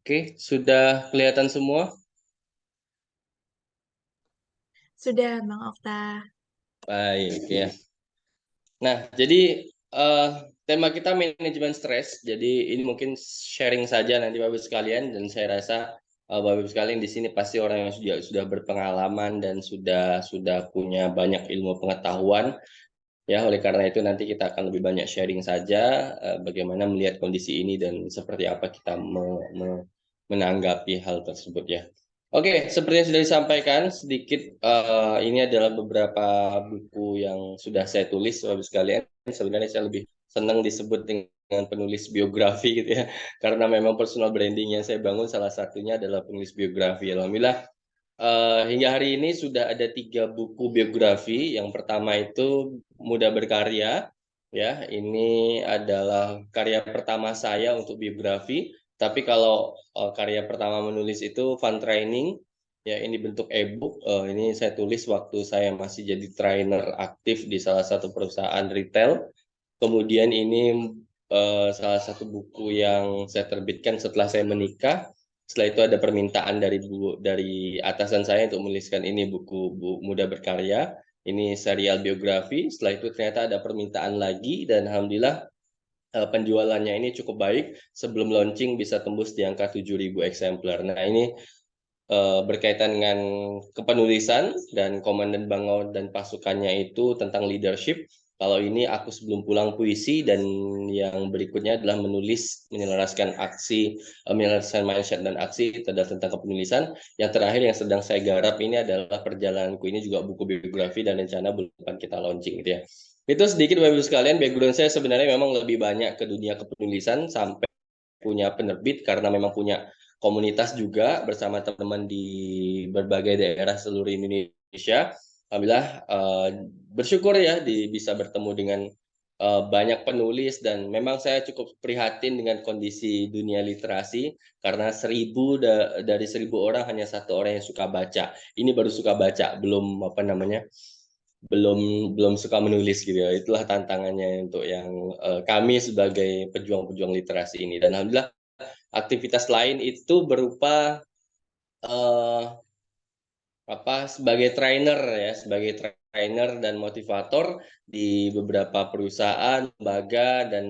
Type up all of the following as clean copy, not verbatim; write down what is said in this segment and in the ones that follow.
Oke, sudah kelihatan semua? Sudah, Bang Okta. Baik ya. Nah, jadi eh, tema kita manajemen stres. Jadi ini mungkin sharing saja nanti Bapak Ibu sekalian, dan saya rasa Bapak Ibu sekalian di sini pasti orang yang sudah berpengalaman dan sudah punya banyak ilmu pengetahuan. Ya, oleh karena itu nanti kita akan lebih banyak sharing saja bagaimana melihat kondisi ini dan seperti apa kita menanggapi hal tersebut ya. Oke, seperti yang sudah disampaikan sedikit, ini adalah beberapa buku yang sudah saya tulis, Bapak sekalian. Sebenarnya saya lebih senang disebut dengan penulis biografi gitu ya, karena memang personal branding yang saya bangun salah satunya adalah penulis biografi. Alhamdulillah, hingga hari ini sudah ada 3 buku biografi. Yang pertama itu Muda Berkarya, ya. Ini adalah karya pertama saya untuk biografi. Tapi kalau karya pertama menulis itu Fun Training, ya. Ini bentuk e-book. Ini saya tulis waktu saya masih jadi trainer aktif di salah satu perusahaan retail. Kemudian ini salah satu buku yang saya terbitkan setelah saya menikah. Setelah itu ada permintaan dari atasan saya untuk menuliskan ini buku Muda Berkarya. Ini serial biografi. Setelah itu ternyata ada permintaan lagi dan alhamdulillah penjualannya ini cukup baik. Sebelum launching bisa tembus di angka 7.000 eksemplar. Nah, ini berkaitan dengan kepenulisan, dan Komandan Bangau dan pasukannya itu tentang leadership. Kalau ini Aku Sebelum Pulang Puisi, dan yang berikutnya adalah menyelaraskan menyelaraskan mindset dan aksi, itu adalah tentang kepenulisan. Yang terakhir yang sedang saya garap ini adalah Perjalananku, ini juga buku biografi dan rencana bulan depan kita launching gitu ya. Itu sedikit Bapak Ibu sekalian, background saya sebenarnya memang lebih banyak ke dunia kepenulisan sampai punya penerbit, karena memang punya komunitas juga bersama teman-teman di berbagai daerah seluruh Indonesia. Alhamdulillah, bersyukur ya bisa bertemu dengan banyak penulis, dan memang saya cukup prihatin dengan kondisi dunia literasi, karena dari 1.000 orang hanya 1 orang yang suka baca. Ini baru suka baca, belum apa namanya, belum belum suka menulis gitu ya. Itulah tantangannya untuk yang kami sebagai pejuang-pejuang literasi ini. Dan alhamdulillah, aktivitas lain itu berupa eh, sebagai trainer ya, sebagai trainer dan motivator di beberapa perusahaan, lembaga, dan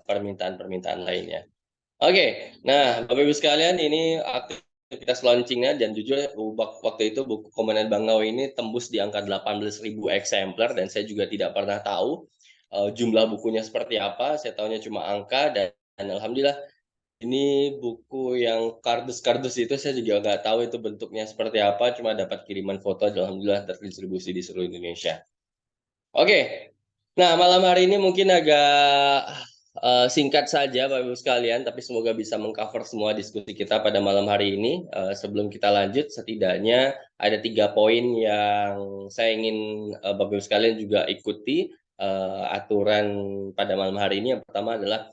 permintaan-permintaan lainnya. Oke, nah Bapak Ibu sekalian, ini aktivitas launchingnya, dan jujur waktu itu buku Komandan Bangau ini tembus di angka 18.000 eksemplar, dan saya juga tidak pernah tahu jumlah bukunya seperti apa. Saya tahunya cuma angka, dan alhamdulillah ini buku yang kardus-kardus itu saya juga nggak tahu itu bentuknya seperti apa, cuma dapat kiriman foto, alhamdulillah terdistribusi di seluruh Indonesia. Oke, nah malam hari ini mungkin agak singkat saja Bapak Ibu sekalian, tapi semoga bisa mengcover semua diskusi kita pada malam hari ini. Sebelum kita lanjut, setidaknya ada 3 poin yang saya ingin Bapak Ibu sekalian juga ikuti aturan pada malam hari ini. Yang pertama adalah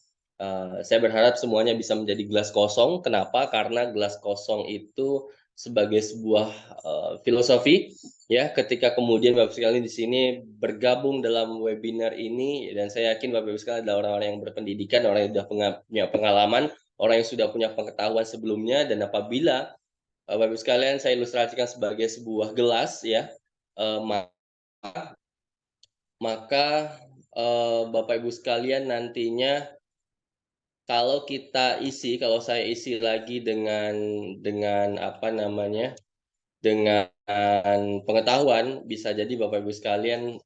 saya berharap semuanya bisa menjadi gelas kosong. Kenapa? Karena gelas kosong itu sebagai sebuah filosofi. Ya, ketika kemudian Bapak sekalian di sini bergabung dalam webinar ini, dan saya yakin Bapak Ibu sekalian adalah orang-orang yang berpendidikan, orang yang sudah punya pengalaman, orang yang sudah punya pengetahuan sebelumnya, dan apabila Bapak Ibu sekalian saya ilustrasikan sebagai sebuah gelas ya, maka Bapak Ibu sekalian nantinya kalau saya isi lagi dengan apa namanya, dengan pengetahuan, bisa jadi Bapak Ibu sekalian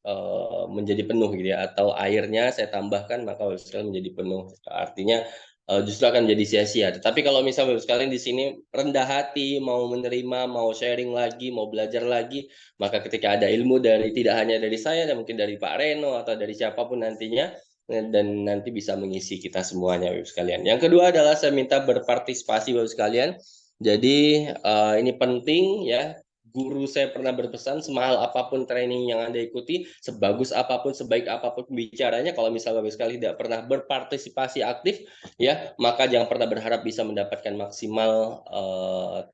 menjadi penuh gitu ya, atau airnya saya tambahkan maka Bapak Ibu sekalian menjadi penuh. Artinya justru akan menjadi sia-sia. Tetapi kalau misalnya Bapak Ibu sekalian di sini rendah hati, mau menerima, mau sharing lagi, mau belajar lagi, maka ketika ada ilmu dari tidak hanya dari saya, dan mungkin dari Pak Reno atau dari siapapun nantinya, dan nanti bisa mengisi kita semuanya Bapak Ibu sekalian. Yang kedua adalah saya minta berpartisipasi Bapak Ibu sekalian. Jadi ini penting ya. Guru saya pernah berpesan, semahal apapun training yang Anda ikuti, sebagus apapun, sebaik apapun bicaranya, kalau misalnya Bapak sekali tidak pernah berpartisipasi aktif, ya, maka jangan pernah berharap bisa mendapatkan maksimal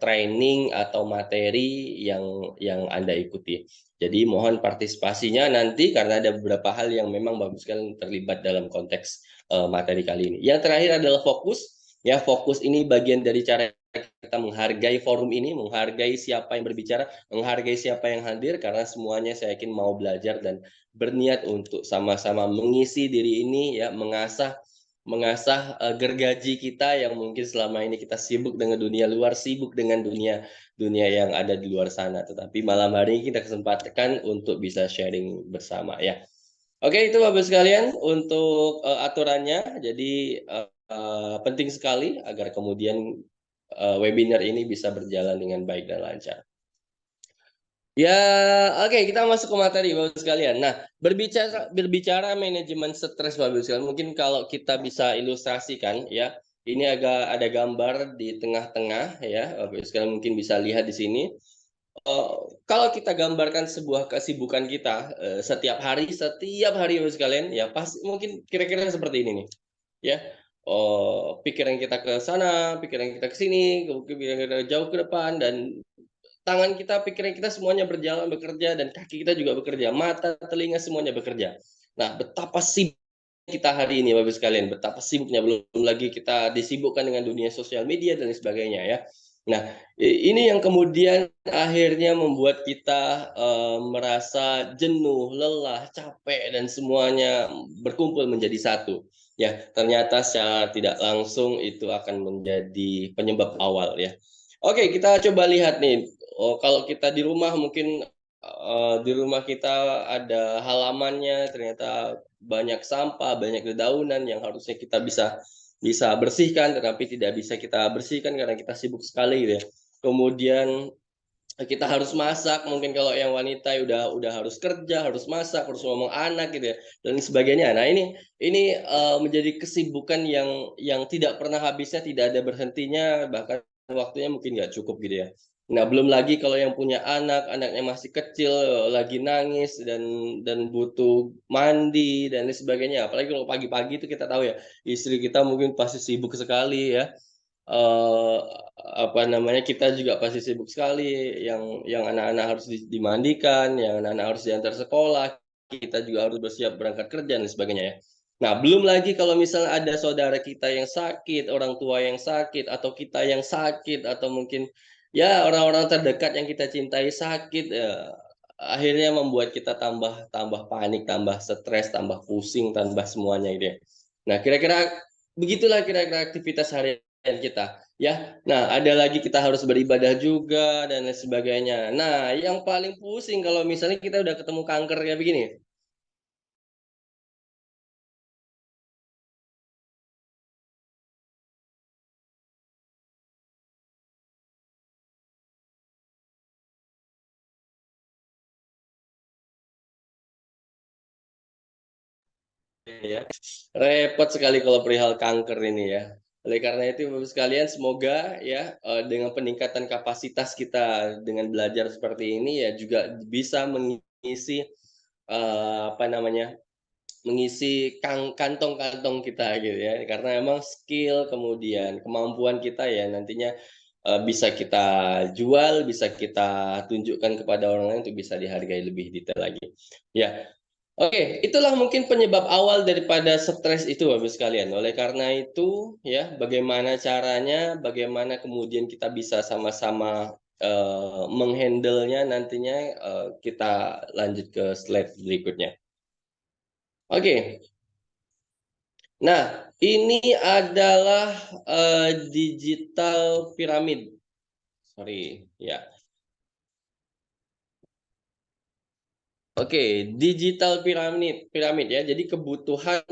training atau materi yang Anda ikuti. Jadi mohon partisipasinya nanti, karena ada beberapa hal yang memang bagus sekali terlibat dalam konteks materi kali ini. Yang terakhir adalah fokus. Ya, fokus ini bagian dari cara kita menghargai forum ini, menghargai siapa yang berbicara, menghargai siapa yang hadir, karena semuanya saya yakin mau belajar dan berniat untuk sama-sama mengisi diri ini, ya, mengasah gergaji kita yang mungkin selama ini kita sibuk dengan dunia luar, sibuk dengan dunia yang ada di luar sana. Tetapi malam hari ini kita kesempatkan untuk bisa sharing bersama, ya. Oke, itu Bapak sekalian untuk aturannya. Jadi penting sekali agar kemudian webinar ini bisa berjalan dengan baik dan lancar. Ya, oke, kita masuk ke materi Bapak sekalian. Nah, berbicara manajemen stres Bapak sekalian, mungkin kalau kita bisa ilustrasikan, ya, ini agak ada gambar di tengah-tengah, ya, Bapak sekalian mungkin bisa lihat di sini. Kalau kita gambarkan sebuah kesibukan kita setiap hari Bapak sekalian, ya pasti mungkin kira-kira seperti ini nih, ya. Pikiran kita ke sana, pikiran kita ke sini, pikiran kita jauh ke depan, dan tangan kita, pikiran kita semuanya berjalan bekerja, dan kaki kita juga bekerja, mata, telinga semuanya bekerja. Nah, betapa sibuk kita hari ini Bapak sekalian, betapa sibuknya, belum lagi kita disibukkan dengan dunia sosial media dan sebagainya, ya. Nah, ini yang kemudian akhirnya membuat kita merasa jenuh, lelah, capek, dan semuanya berkumpul menjadi satu. Ya, ternyata secara tidak langsung itu akan menjadi penyebab awal, ya. Oke, kita coba lihat nih. Kalau kita di rumah mungkin di rumah kita ada halamannya, ternyata banyak sampah, banyak dedaunan yang harusnya kita bisa bersihkan, tetapi tidak bisa kita bersihkan karena kita sibuk sekali gitu ya. Kemudian kita harus masak, mungkin kalau yang wanita udah harus kerja, harus masak, harus ngomong anak gitu ya, dan sebagainya. Nah, ini menjadi kesibukan yang tidak pernah habisnya, tidak ada berhentinya, bahkan waktunya mungkin nggak cukup gitu ya. Nah, belum lagi kalau yang punya anak, anaknya masih kecil, lagi nangis dan butuh mandi dan lain sebagainya. Apalagi kalau pagi-pagi itu kita tahu ya, istri kita mungkin pasti sibuk sekali ya. eh Apa namanya, kita juga pasti sibuk sekali, yang anak-anak harus dimandikan, yang anak-anak harus diantar sekolah, kita juga harus bersiap berangkat kerja dan sebagainya ya. Nah, belum lagi kalau misalnya ada saudara kita yang sakit, orang tua yang sakit, atau kita yang sakit, atau mungkin ya orang-orang terdekat yang kita cintai sakit, ya, akhirnya membuat kita tambah tambah panik, tambah stres, tambah pusing, tambah semuanya gitu ya. Nah, kira-kira begitulah kira-kira aktivitas harian kita, ya. Nah, ada lagi kita harus beribadah juga dan lain sebagainya. Nah, yang paling pusing kalau misalnya kita udah ketemu kanker kayak begini. Ya, repot sekali kalau perihal kanker ini ya. Oleh karena itu, Bapak sekalian, semoga ya dengan peningkatan kapasitas kita dengan belajar seperti ini ya juga bisa mengisi apa namanya, mengisi kantong-kantong kita gitu ya. Karena memang skill kemudian kemampuan kita ya nantinya bisa kita jual, bisa kita tunjukkan kepada orang lain untuk bisa dihargai lebih detail lagi. Ya, oke, itulah mungkin penyebab awal daripada stres itu Bapak sekalian. Oleh karena itu, ya, bagaimana caranya, bagaimana kemudian kita bisa sama-sama menghandle-nya nantinya, kita lanjut ke slide berikutnya. Oke. Nah, ini adalah digital piramid. Sorry, ya. Oke, digital piramid ya. Jadi kebutuhan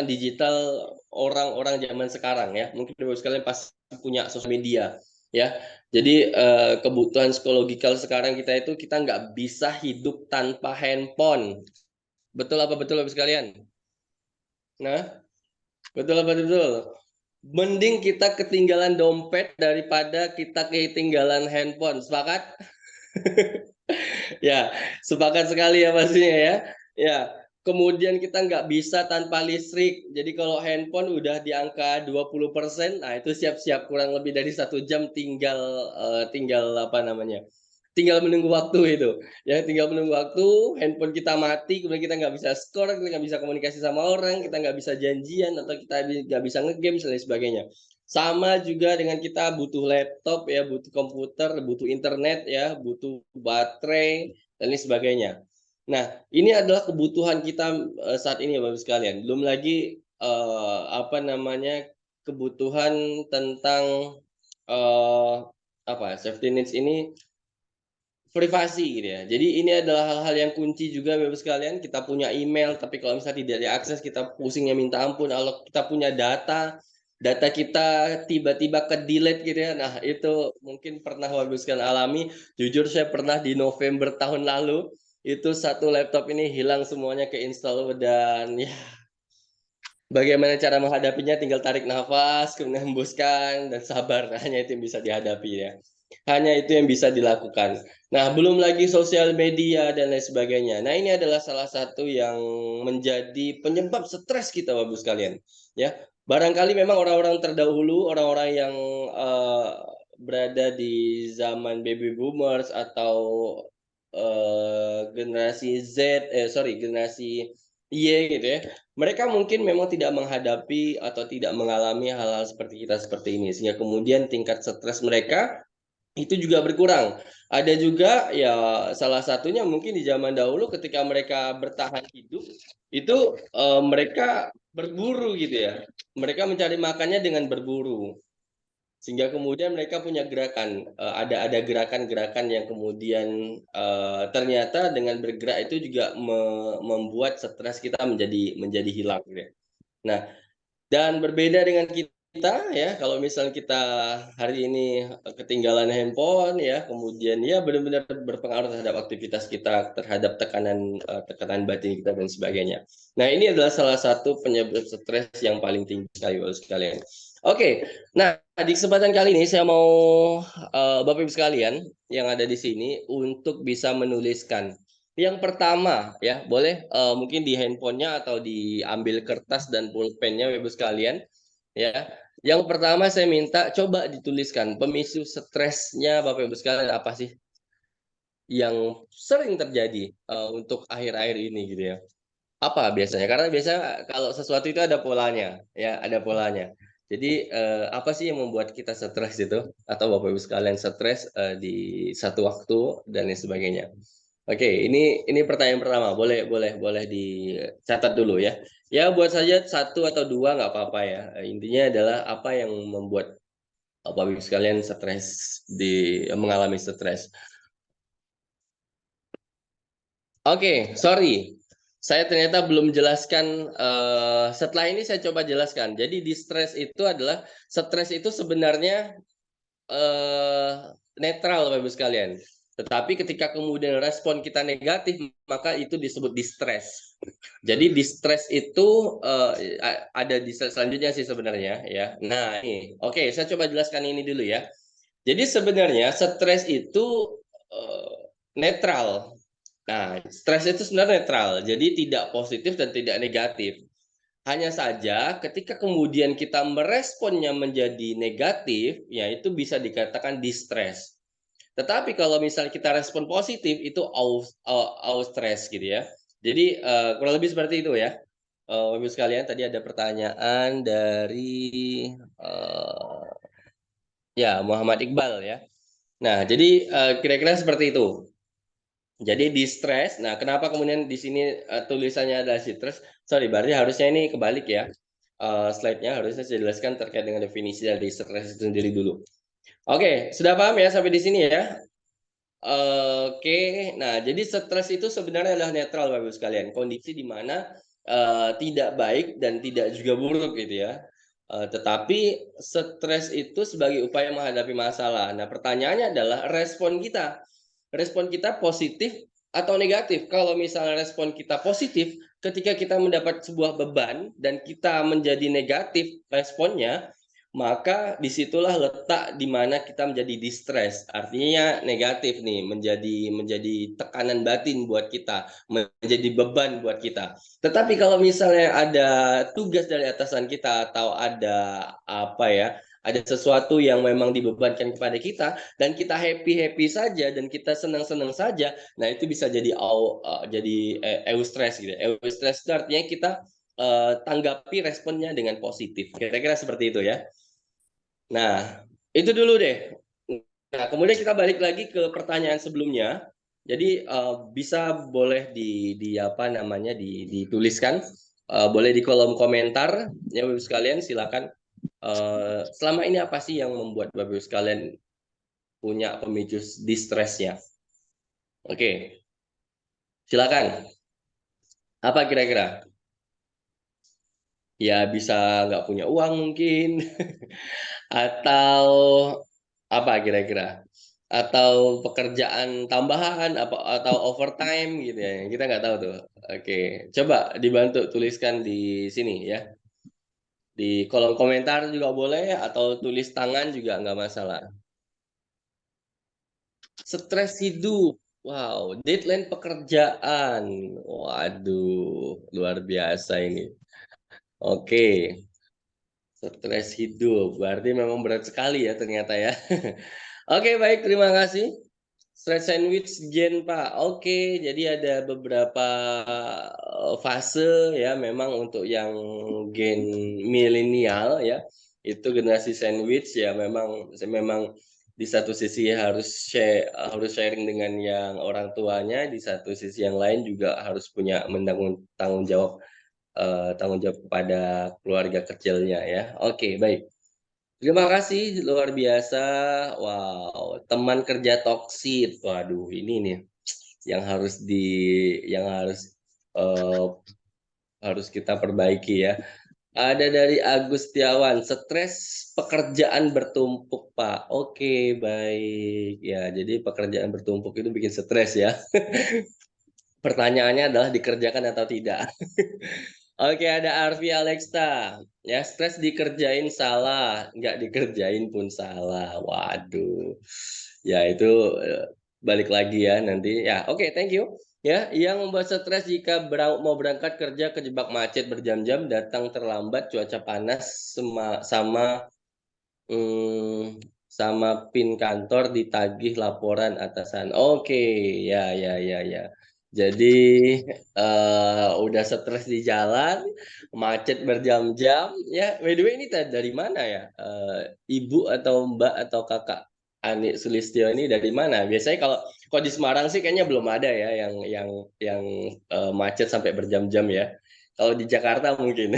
digital orang-orang zaman sekarang ya. Mungkin Bapak sekalian pasti punya sosial media ya. Jadi kebutuhan psikologikal sekarang kita itu kita nggak bisa hidup tanpa handphone. Betul apa betul Bapak sekalian? Nah, betul apa betul? Mending kita ketinggalan dompet daripada kita ketinggalan handphone. Sepakat? Ya, sepakat sekali ya pastinya ya. Ya, kemudian kita nggak bisa tanpa listrik. Jadi kalau handphone udah di angka 20%, nah itu siap-siap kurang lebih dari 1 jam tinggal apa namanya? tinggal menunggu waktu itu. Ya, tinggal menunggu waktu, handphone kita mati, kemudian kita nggak bisa skor, kita nggak bisa komunikasi sama orang, kita nggak bisa janjian, atau kita nggak bisa ngegame, dan lain sebagainya. Sama juga dengan kita butuh laptop, ya, butuh komputer, butuh internet, ya, butuh baterai, dan lain sebagainya. Nah, ini adalah kebutuhan kita saat ini, Bapak sekalian. Belum lagi apa namanya, kebutuhan tentang safety needs ini privasi gitu ya. Jadi ini adalah hal-hal yang kunci juga Bapak sekalian. Kita punya email, tapi kalau misalnya tidak diakses, kita pusingnya minta ampun. Kalau kita punya data kita tiba-tiba ke-delete gitu ya. Nah, itu mungkin pernah Bapak sekalian alami. Jujur saya pernah di November tahun lalu, itu satu laptop ini hilang semuanya, ke-install, dan ya bagaimana cara menghadapinya, tinggal tarik nafas, kemudian hembuskan, dan sabar. Hanya itu yang bisa dihadapi ya. Hanya itu yang bisa dilakukan. Nah, belum lagi sosial media dan lain sebagainya. Nah, ini adalah salah satu yang menjadi penyebab stres kita, Bapak sekalian. Ya, barangkali memang orang-orang terdahulu, orang-orang yang berada di zaman baby boomers atau generasi generasi Y gitu ya. Mereka mungkin memang tidak menghadapi atau tidak mengalami hal-hal seperti kita seperti ini, sehingga kemudian tingkat stres mereka itu juga berkurang. Ada juga ya, salah satunya mungkin di zaman dahulu ketika mereka bertahan hidup itu mereka berburu gitu ya. Mereka mencari makannya dengan berburu. Sehingga kemudian mereka punya gerakan, ada gerakan-gerakan yang kemudian ternyata dengan bergerak itu juga membuat stres kita menjadi hilang gitu ya. Nah, dan berbeda dengan kita ya, kalau misalnya kita hari ini ketinggalan handphone ya, kemudian ya benar-benar berpengaruh terhadap aktivitas kita, terhadap tekanan batin kita dan sebagainya. Nah, ini adalah salah satu penyebab stres yang paling tinggi sekali Bapak sekalian. Oke, nah di kesempatan kali ini saya mau Bapak Ibu sekalian yang ada di sini untuk bisa menuliskan. Yang pertama ya, boleh mungkin di handphonenya atau diambil kertas dan pulpennya Ibu sekalian ya. Yang pertama saya minta coba dituliskan pemicu stresnya Bapak Ibu sekalian apa sih yang sering terjadi untuk akhir-akhir ini gitu ya. Apa biasanya? Karena biasanya kalau sesuatu itu ada polanya ya, ada polanya. Jadi apa sih yang membuat kita stres itu, atau Bapak Ibu sekalian stres di satu waktu dan lain sebagainya. Oke, ini pertanyaan pertama. Boleh boleh boleh dicatat dulu ya. Ya, buat saja satu atau dua nggak apa-apa ya. Intinya adalah apa yang membuat Bapak Ibu sekalian stres, mengalami stres. Oke, sorry. Saya ternyata belum jelaskan, setelah ini saya coba jelaskan. Jadi stres itu sebenarnya netral Bapak Ibu sekalian. Tetapi ketika kemudian respon kita negatif, maka itu disebut distress. Jadi distress itu ada di selanjutnya sih sebenarnya ya. Nah, ini. Oke, saya coba jelaskan ini dulu ya. Jadi sebenarnya stres itu netral. Nah, stres itu sebenarnya netral. Jadi tidak positif dan tidak negatif. Hanya saja ketika kemudian kita meresponnya menjadi negatif, ya itu bisa dikatakan distress. Tetapi kalau misalnya kita respon positif, itu eustress gitu ya. Jadi kurang lebih seperti itu ya. Bapak sekalian, tadi ada pertanyaan dari ya Muhammad Iqbal ya. Nah, jadi kira-kira seperti itu. Jadi distress. Nah, kenapa kemudian di sini tulisannya adalah stress? Sorry, berarti harusnya ini kebalik ya. Slide-nya harusnya saya jelaskan terkait dengan definisi dari stres itu sendiri dulu. Oke, sudah paham ya sampai di sini ya? Oke, nah jadi stres itu sebenarnya adalah netral Bapak Ibu sekalian. Kondisi di mana tidak baik dan tidak juga buruk gitu ya. Tetapi stres itu sebagai upaya menghadapi masalah. Nah, pertanyaannya adalah respon kita. Respon kita positif atau negatif? Kalau misalnya respon kita positif, ketika kita mendapat sebuah beban dan kita menjadi negatif responnya, maka disitulah letak di mana kita menjadi distress, artinya negatif nih, menjadi tekanan batin buat kita, menjadi beban buat kita. Tetapi kalau misalnya ada tugas dari atasan kita atau ada apa ya, ada sesuatu yang memang dibebankan kepada kita dan kita happy saja dan kita senang saja, nah itu bisa jadi eustress gitu. Eustress itu artinya kita tanggapi responnya dengan positif. Kira-kira seperti itu ya. Nah, itu dulu deh. Nah, kemudian kita balik lagi ke pertanyaan sebelumnya. Jadi bisa boleh apa namanya dituliskan, boleh di kolom komentar ya Bapak sekalian, silakan. Selama ini apa sih yang membuat Bapak sekalian punya pemicu distressnya? Oke, silakan. Apa kira-kira? Ya bisa nggak punya uang mungkin, atau apa kira-kira? Atau pekerjaan tambahan apa atau overtime gitu ya, kita nggak tahu tuh. Oke, coba dibantu tuliskan di sini ya, di kolom komentar juga boleh atau tulis tangan juga nggak masalah. Stres hidup, wow, deadline pekerjaan, waduh, luar biasa ini. Oke, stres hidup berarti memang berat sekali ya ternyata ya. Oke, baik, terima kasih. Stress sandwich gen, Pak. Oke, jadi ada beberapa fase ya memang untuk yang gen milenial ya. Itu generasi sandwich ya, memang di satu sisi harus sharing dengan yang orang tuanya, di satu sisi yang lain juga harus punya tanggung jawab kepada keluarga kecilnya ya. Oke, baik. Terima kasih, luar biasa. Wow, teman kerja toksit. Waduh, ini nih yang eh, harus kita perbaiki ya. Ada dari Agustiawan, stres pekerjaan bertumpuk, Pak. Oke, baik. Ya, jadi pekerjaan bertumpuk itu bikin stres ya. Pertanyaannya adalah dikerjakan atau tidak. Oke, ada Arfi Alexa. Ya, stres dikerjain salah, nggak dikerjain pun salah. Waduh. Ya, itu balik lagi ya nanti. Ya, oke, thank you. Ya, yang membuat stres jika mau berangkat kerja kejebak macet berjam-jam, datang terlambat, cuaca panas, hmm, sama PIN kantor ditagih laporan atasan. Oke, ya, ya, ya, ya. Jadi udah stres di jalan, macet berjam-jam. Ya, by the way ini dari mana ya? Ibu atau Mbak atau Kakak Ani Sulistyo ini dari mana? Biasanya kalau di Semarang sih kayaknya belum ada ya yang macet sampai berjam-jam ya. Kalau di Jakarta mungkin.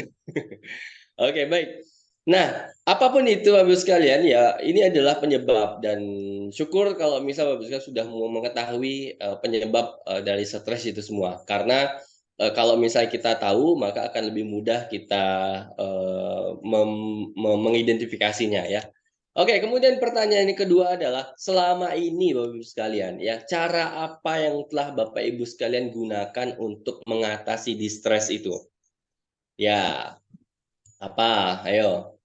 Oke, baik. Nah, apapun itu Bapak sekalian ya, ini adalah penyebab dan syukur kalau misal Bapak sekalian sudah mau mengetahui penyebab dari stres itu semua. Karena kalau misal kita tahu, maka akan lebih mudah kita mengidentifikasinya ya. Oke, kemudian pertanyaan yang kedua adalah selama ini Bapak Ibu sekalian ya, cara apa yang telah Bapak Ibu sekalian gunakan untuk mengatasi distress itu? Ya, apa? Ayo.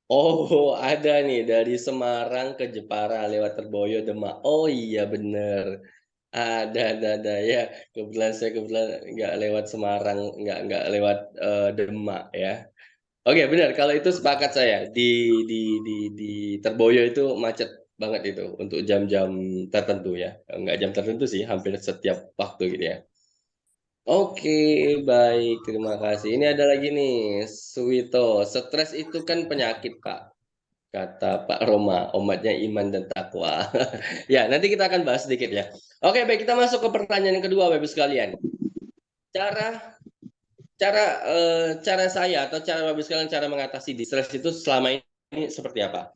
Oh, ada nih dari Semarang ke Jepara lewat Terboyo Demak. Oh iya bener. Ada ya. Kebetulan nggak lewat Semarang, nggak lewat Demak ya. Oke, benar. Kalau itu sepakat saya. Di Terboyo itu macet banget itu untuk jam-jam tertentu ya. Nggak jam tertentu sih, hampir setiap waktu gitu ya. Oke, baik. Terima kasih. Ini ada lagi nih, Suwito. Stres itu kan penyakit, Pak, kata Pak Roma, omatnya iman dan takwa. Ya, nanti kita akan bahas sedikit ya. Oke, baik, kita masuk ke pertanyaan yang kedua, Bapak sekalian. Cara cara cara saya atau cara Bapak sekalian cara mengatasi distress itu selama ini seperti apa?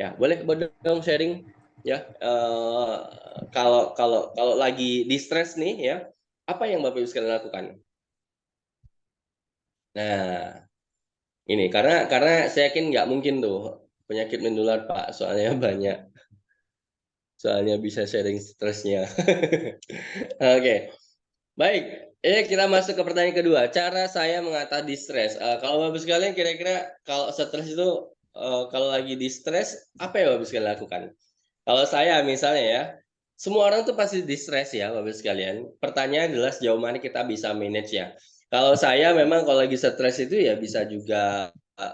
Ya, boleh dong sharing ya. Kalau lagi distress nih ya, apa yang Bapak sekalian lakukan? Nah, ini karena saya yakin nggak mungkin tuh penyakit menular Pak, soalnya banyak. Soalnya bisa sharing stresnya. Oke, baik. Kita masuk ke pertanyaan kedua. Cara saya mengatasi stres. Kalau Bapak sekalian kira-kira kalau stres itu kalau lagi di stres apa yang Bapak sekalian lakukan? Kalau saya misalnya ya, semua orang tuh pasti di stres ya Bapak sekalian. Pertanyaan adalah sejauh mana kita bisa manage ya. Kalau saya memang kalau lagi stres itu ya bisa juga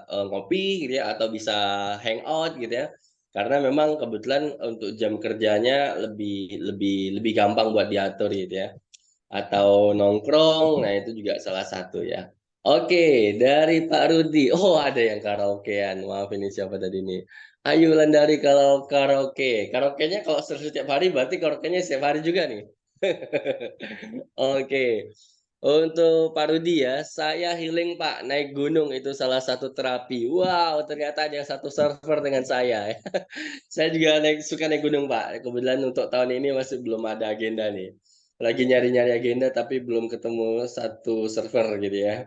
ngopi gitu ya, atau bisa hangout gitu ya. Karena memang kebetulan untuk jam kerjanya lebih gampang buat diatur gitu ya. Atau nongkrong, nah itu juga salah satu ya. Oke, dari Pak Rudi. Oh, ada yang karaokean. Maaf ini siapa tadi nih? Ayu Landari kalau karaoke. Karaoke-nya kalau setiap hari berarti karaoke-nya setiap hari juga nih. Oke. Untuk Pak Rudi ya, saya healing Pak, naik gunung itu salah satu terapi. Wow, ternyata ada yang satu server dengan saya. Saya juga suka naik gunung Pak. Kebetulan untuk tahun ini masih belum ada agenda nih. Lagi nyari-nyari agenda tapi belum ketemu satu server gitu ya.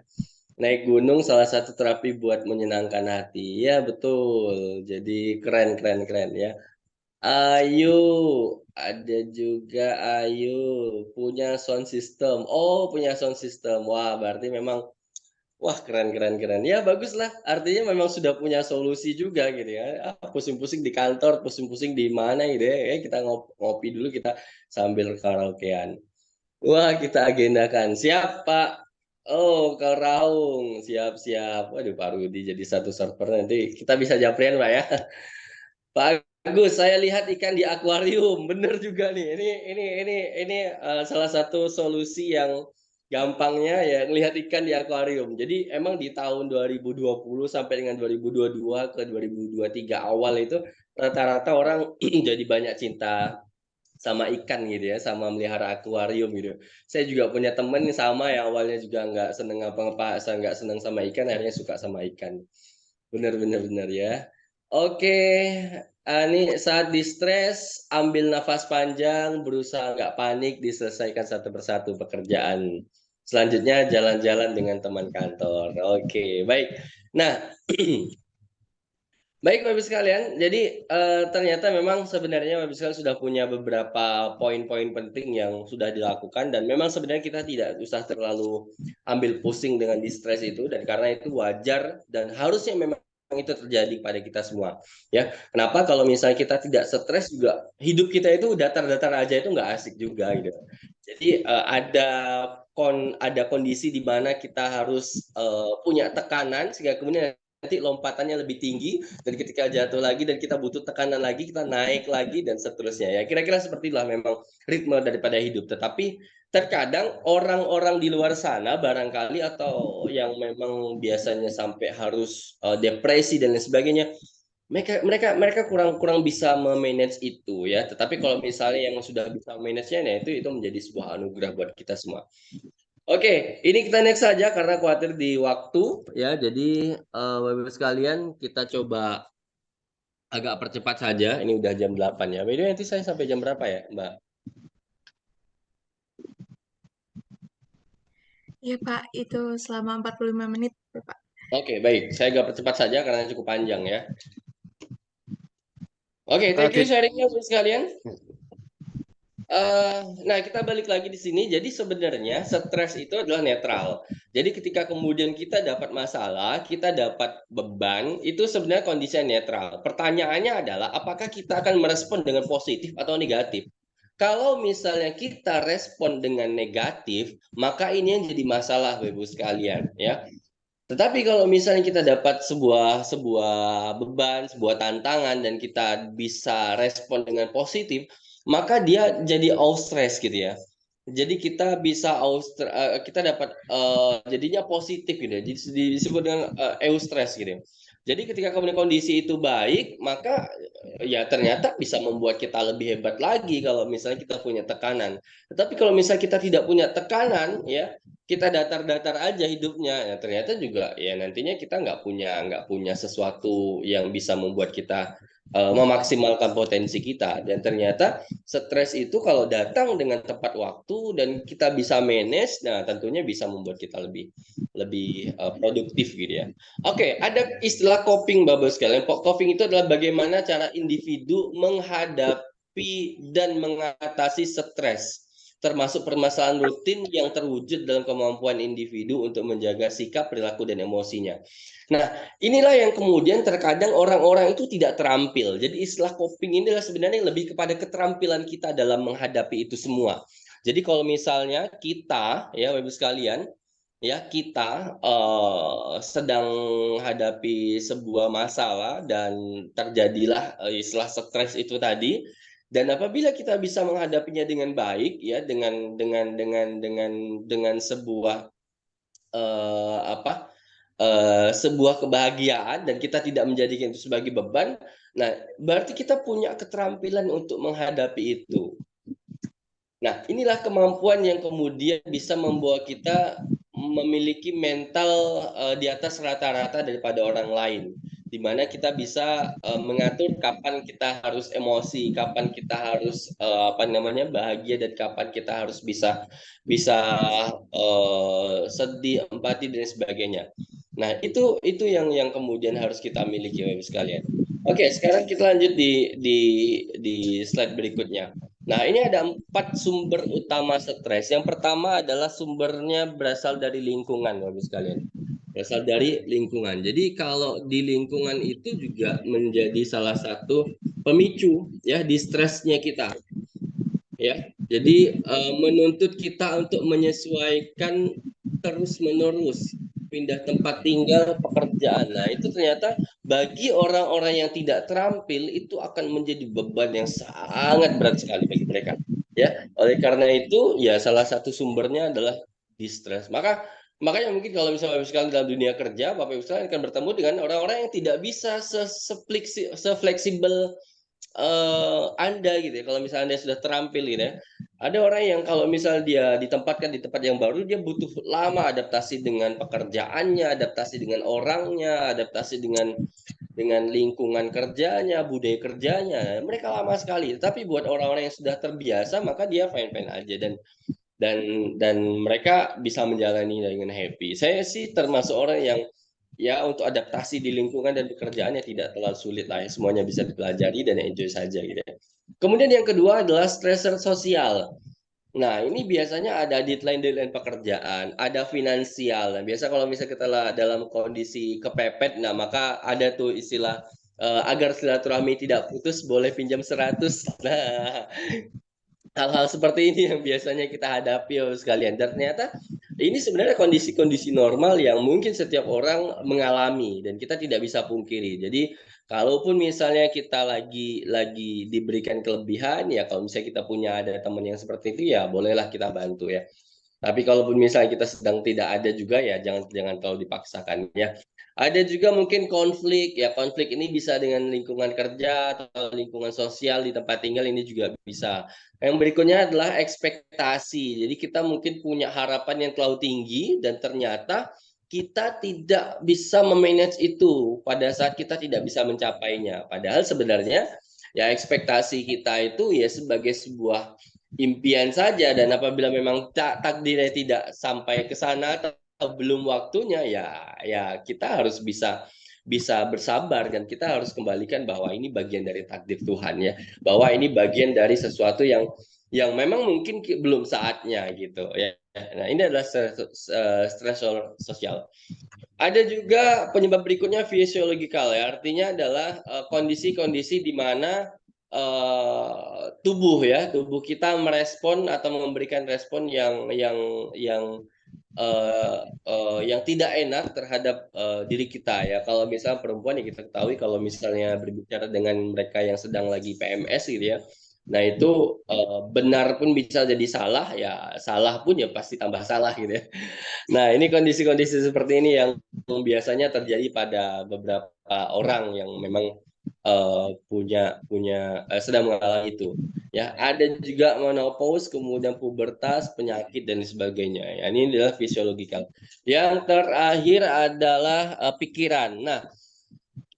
Naik gunung salah satu terapi buat menyenangkan hati. Ya betul. Jadi keren keren keren ya. Ayu, ada juga Ayu punya sound system. Oh, punya sound system. Wah, berarti memang wah keren keren keren. Ya baguslah. Artinya memang sudah punya solusi juga gitu ya. Pusing-pusing di kantor, pusing-pusing di mana gitu ya. Kita ngopi dulu kita sambil karaokean. Wah, kita agendakan. Siap, Pak. Oh, Kak Raung. Siap, siap. Waduh, Pak Rudi jadi satu server nanti kita bisa japrian, Pak ya. Pak Agus, saya lihat ikan di akuarium. Bener juga nih. Ini salah satu solusi yang gampangnya ya lihat ikan di akuarium. Jadi emang di tahun 2020 sampai dengan 2022 ke 2023 awal itu rata-rata orang jadi banyak cinta sama ikan gitu ya, sama melihara akuarium gitu. Saya juga punya temen sama yang awalnya juga nggak seneng apa-apa, nggak seneng sama ikan, akhirnya suka sama ikan. Benar-benar benar ya. Oke, ini saat distres, ambil nafas panjang, berusaha nggak panik, diselesaikan satu persatu pekerjaan. Selanjutnya jalan-jalan dengan teman kantor. Oke, baik. Nah, baik Bapak sekalian, jadi ternyata memang sebenarnya Bapak sekalian sudah punya beberapa poin-poin penting yang sudah dilakukan dan memang sebenarnya kita tidak usah terlalu ambil pusing dengan distres itu dan karena itu wajar dan harusnya memang itu terjadi pada kita semua ya. Kenapa kalau misalnya kita tidak stres juga hidup kita itu datar-datar aja itu nggak asik juga gitu. Jadi ada kondisi di mana kita harus punya tekanan sehingga kemudian nanti lompatannya lebih tinggi dan ketika jatuh lagi dan kita butuh tekanan lagi kita naik lagi dan seterusnya ya kira-kira seperti itulah memang ritme daripada hidup tetapi terkadang orang-orang di luar sana barangkali atau yang memang biasanya sampai harus depresi dan lain sebagainya mereka kurang kurang bisa memanage itu ya tetapi kalau misalnya yang sudah bisa manage-nya nah itu menjadi sebuah anugerah buat kita semua. Oke, ini kita next saja karena khawatir di waktu ya. Jadi Bapak-Ibu sekalian kita coba agak percepat saja. Ini udah jam 8 ya. Jadi nanti saya sampai jam berapa ya, Mbak? Iya, Pak. Itu selama 45 menit, Pak. Oke, baik. Saya agak percepat saja karena cukup panjang ya. Oke, thank you Oke, sharingnya Bapak sekalian. Nah, kita balik lagi di sini. Jadi sebenarnya stres itu adalah netral. Jadi ketika kemudian kita dapat masalah, kita dapat beban, itu sebenarnya kondisinya netral. Pertanyaannya adalah apakah kita akan merespon dengan positif atau negatif? Kalau misalnya kita respon dengan negatif, maka ini yang jadi masalah, Bapak Ibu sekalian, ya. Tetapi kalau misalnya kita dapat sebuah sebuah beban, sebuah tantangan dan kita bisa respon dengan positif, maka dia jadi eustress gitu ya. Jadi kita bisa kita dapat jadinya positif gitu ya. Jadi disebut dengan eustress gitu ya. Jadi ketika kemudian kondisi itu baik, maka ya ternyata bisa membuat kita lebih hebat lagi kalau misalnya kita punya tekanan. Tetapi kalau misalnya kita tidak punya tekanan, ya kita datar-datar aja hidupnya, ya ternyata juga ya nantinya kita nggak punya sesuatu yang bisa membuat kita memaksimalkan potensi kita. Dan ternyata stres itu kalau datang dengan tepat waktu dan kita bisa manage, nah tentunya bisa membuat kita lebih lebih produktif gitu ya. Oke, ada istilah coping Bapak sekalian. Coping itu adalah bagaimana cara individu menghadapi dan mengatasi stres, termasuk permasalahan rutin yang terwujud dalam kemampuan individu untuk menjaga sikap, perilaku, dan emosinya. Nah, inilah yang kemudian terkadang orang-orang itu tidak terampil. Jadi istilah coping ini adalah sebenarnya lebih kepada keterampilan kita dalam menghadapi itu semua. Jadi kalau misalnya kita, ya Bapak sekalian, ya kita sedang hadapi sebuah masalah dan terjadilah istilah stres itu tadi, dan apabila kita bisa menghadapinya dengan baik ya dengan sebuah sebuah kebahagiaan dan kita tidak menjadikan itu sebagai beban, nah berarti kita punya keterampilan untuk menghadapi itu. Nah, inilah kemampuan yang kemudian bisa membawa kita memiliki mental di atas rata-rata daripada orang lain, di mana kita bisa mengatur kapan kita harus emosi, kapan kita harus bahagia, dan kapan kita harus bisa bisa sedih, empati dan sebagainya. Nah, itu yang kemudian harus kita miliki, Bapak sekalian. Oke, sekarang kita lanjut di slide berikutnya. Nah, ini ada 4 sumber utama stres. Yang pertama adalah sumbernya berasal dari lingkungan, Bapak sekalian. Berasal dari lingkungan. Jadi kalau di lingkungan itu juga menjadi salah satu pemicu ya di stresnya kita. Ya. Jadi menuntut kita untuk menyesuaikan terus-menerus pindah tempat tinggal, pekerjaan. Nah, itu ternyata bagi orang-orang yang tidak terampil itu akan menjadi beban yang sangat berat sekali bagi mereka. Ya, oleh karena itu ya salah satu sumbernya adalah distress. Makanya mungkin kalau misalnya Bapak sekalian dalam dunia kerja, Bapak Ibu sekalian akan bertemu dengan orang-orang yang tidak bisa sefleksibel Anda gitu ya. Kalau misalnya Anda sudah terampil gitu ya. Ada orang yang kalau misal dia ditempatkan di tempat yang baru, dia butuh lama adaptasi dengan pekerjaannya, adaptasi dengan orangnya, adaptasi dengan lingkungan kerjanya, budaya kerjanya. Mereka lama sekali. Tapi buat orang-orang yang sudah terbiasa, maka dia fine-fine aja dan dan mereka bisa menjalani dengan happy. Saya sih termasuk orang yang ya untuk adaptasi di lingkungan dan pekerjaannya tidak terlalu sulit lah ya. Semuanya bisa dipelajari dan enjoy saja gitu ya. Kemudian yang kedua adalah stressor sosial. Nah, ini biasanya ada deadline-deadline pekerjaan, ada finansial. Nah, biasa kalau misalnya kita dalam kondisi kepepet, nah maka ada tuh istilah agar silaturahmi tidak putus boleh pinjam 100. Nah, hal-hal seperti ini yang biasanya kita hadapi sekalian. Dan ternyata ini sebenarnya kondisi-kondisi normal yang mungkin setiap orang mengalami dan kita tidak bisa pungkiri. Jadi kalaupun misalnya kita lagi diberikan kelebihan, ya kalau misalnya kita punya ada teman yang seperti itu, ya bolehlah kita bantu ya. Tapi kalaupun misalnya kita sedang tidak ada juga, ya jangan jangan terlalu dipaksakan ya. Ada juga mungkin konflik ya, konflik ini bisa dengan lingkungan kerja atau lingkungan sosial di tempat tinggal, ini juga bisa. Yang berikutnya adalah ekspektasi. Jadi kita mungkin punya harapan yang terlalu tinggi dan ternyata kita tidak bisa memanage itu pada saat kita tidak bisa mencapainya. Padahal sebenarnya ya ekspektasi kita itu ya sebagai sebuah impian saja, dan apabila memang takdirnya tidak sampai ke sana atau belum waktunya, ya kita harus bisa bersabar dan kita harus kembalikan bahwa ini bagian dari takdir Tuhan ya, bahwa ini bagian dari sesuatu yang memang mungkin belum saatnya gitu ya. Nah, ini adalah stresor sosial. Ada juga penyebab berikutnya fisiologikal ya, artinya adalah kondisi-kondisi di mana tubuh kita merespon atau memberikan respon yang tidak enak terhadap diri kita ya. Kalau misalnya perempuan, ya kita ketahui kalau misalnya berbicara dengan mereka yang sedang lagi PMS gitu ya. Nah, itu benar pun bisa jadi salah, ya salah pun ya pasti tambah salah gitu ya. Nah, ini kondisi-kondisi seperti ini yang biasanya terjadi pada beberapa orang yang memang punya punya sedang mengalami itu. Ya, ada juga menopause, kemudian pubertas, penyakit dan sebagainya. Ya, ini adalah fisiologikal. Yang terakhir adalah pikiran. Nah,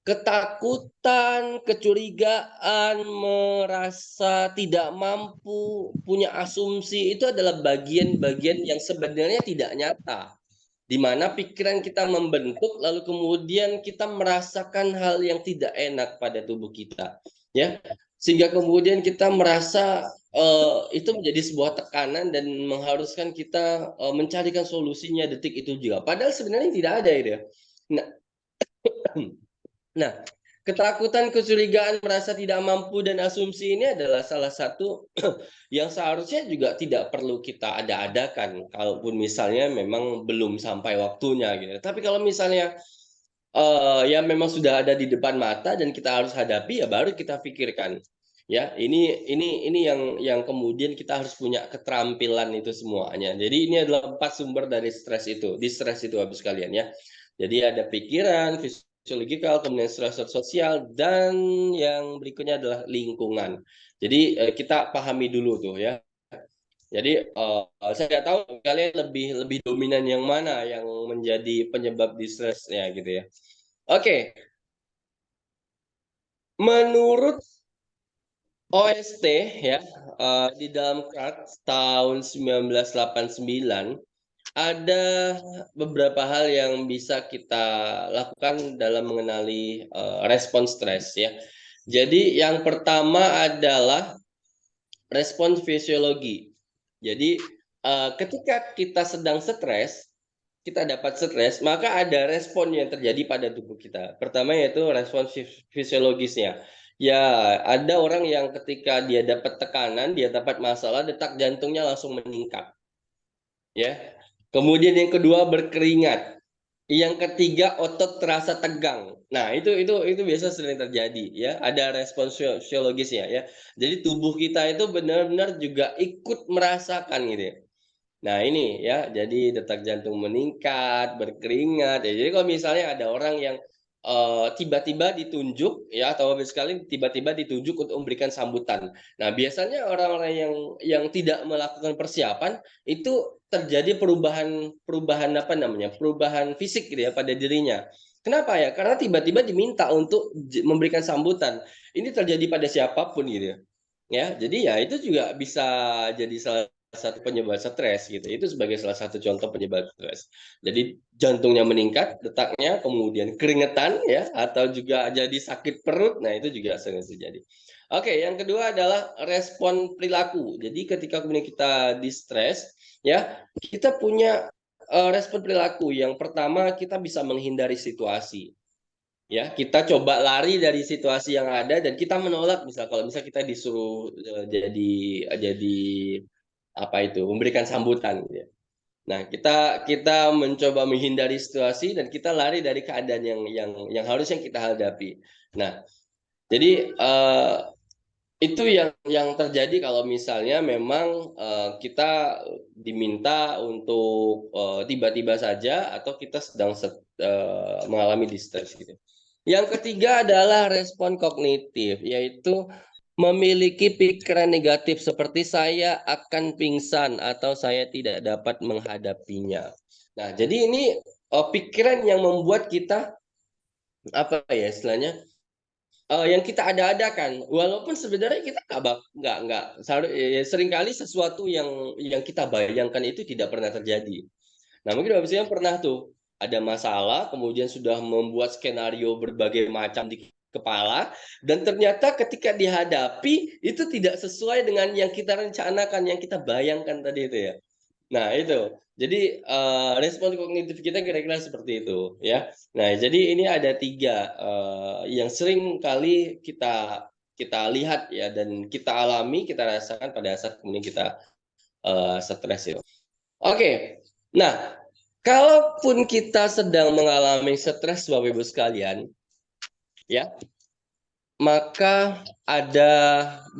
ketakutan, kecurigaan, merasa tidak mampu, punya asumsi, itu adalah bagian-bagian yang sebenarnya tidak nyata. Di mana pikiran kita membentuk, lalu kemudian kita merasakan hal yang tidak enak pada tubuh kita. Ya, sehingga kemudian kita merasa itu menjadi sebuah tekanan dan mengharuskan kita mencarikan solusinya detik itu juga. Padahal sebenarnya tidak ada itu. Nah, nah ketakutan, kecurigaan, merasa tidak mampu dan asumsi ini adalah salah satu yang seharusnya juga tidak perlu kita ada-adakan kalaupun misalnya memang belum sampai waktunya gitu. Tapi kalau misalnya ya memang sudah ada di depan mata dan kita harus hadapi, ya baru kita pikirkan. Ya, ini yang kemudian kita harus punya keterampilan itu semuanya. Jadi ini adalah 4 sumber dari stres itu. Di stres itu habis kalian ya. Jadi ada pikiran, physiological, kemudian stressor sosial, dan yang berikutnya adalah lingkungan. Jadi kita pahami dulu tuh ya. Jadi saya nggak tahu kalian lebih dominan yang mana yang menjadi penyebab distresnya gitu ya. Oke, menurut OST ya di dalam KAT tahun 1989 ada beberapa hal yang bisa kita lakukan dalam mengenali respon stres ya. Jadi yang pertama adalah respon fisiologi. Jadi ketika kita sedang stres, kita dapat stres, maka ada respon yang terjadi pada tubuh kita. Pertama yaitu respon fisiologisnya. Ya, ada orang yang ketika dia dapat tekanan, dia dapat masalah, detak jantungnya langsung meningkat. Ya. Kemudian yang kedua berkeringat. Yang ketiga otot terasa tegang. Nah, itu biasa sering terjadi ya. Ada respon fisiologisnya ya. Jadi tubuh kita itu benar-benar juga ikut merasakan gitu ya. Nah ini ya, jadi detak jantung meningkat, berkeringat ya. Jadi kalau misalnya ada orang yang tiba-tiba ditunjuk ya, atau habis sekali tiba-tiba ditunjuk untuk memberikan sambutan. Nah biasanya orang-orang yang tidak melakukan persiapan itu terjadi perubahan apa namanya, perubahan fisik gitu ya pada dirinya. Kenapa ya? Karena tiba-tiba diminta untuk memberikan sambutan. Ini terjadi pada siapapun gitu ya. Ya, jadi ya itu juga bisa jadi salah satu penyebab stres gitu. Itu sebagai salah satu contoh penyebab stres. Jadi jantungnya meningkat, detaknya, kemudian keringetan ya, atau juga jadi sakit perut. Nah, itu juga sering terjadi. Oke, yang kedua adalah respon perilaku. Jadi ketika kemudian kita di-stres ya, kita punya respon perilaku. Yang pertama, kita bisa menghindari situasi. Ya, kita coba lari dari situasi yang ada dan kita menolak, misal kalau misal kita disuruh jadi apa itu, memberikan sambutan gitu ya. Nah, kita mencoba menghindari situasi dan kita lari dari keadaan yang harusnya kita hadapi. Nah, jadi itu yang terjadi kalau misalnya memang kita diminta untuk tiba-tiba saja atau kita sedang mengalami distress gitu. Yang ketiga adalah respon kognitif, yaitu memiliki pikiran negatif seperti saya akan pingsan atau saya tidak dapat menghadapinya. Nah, jadi ini pikiran yang membuat kita apa ya istilahnya yang kita ada-adakan, walaupun sebenarnya kita nggak seringkali sesuatu yang kita bayangkan itu tidak pernah terjadi. Nah, mungkin Bapak Presiden pernah tuh ada masalah, kemudian sudah membuat skenario berbagai macam di kepala, dan ternyata ketika dihadapi itu tidak sesuai dengan yang kita rencanakan, yang kita bayangkan tadi itu ya. Nah, itu. Jadi respon kognitif kita kira-kira seperti itu ya. Nah, jadi ini ada 3 yang sering kali kita lihat ya dan kita alami, kita rasakan pada saat kemudian kita stres itu. Oke. Nah, kalaupun kita sedang mengalami stres Bapak Ibu sekalian, ya, maka ada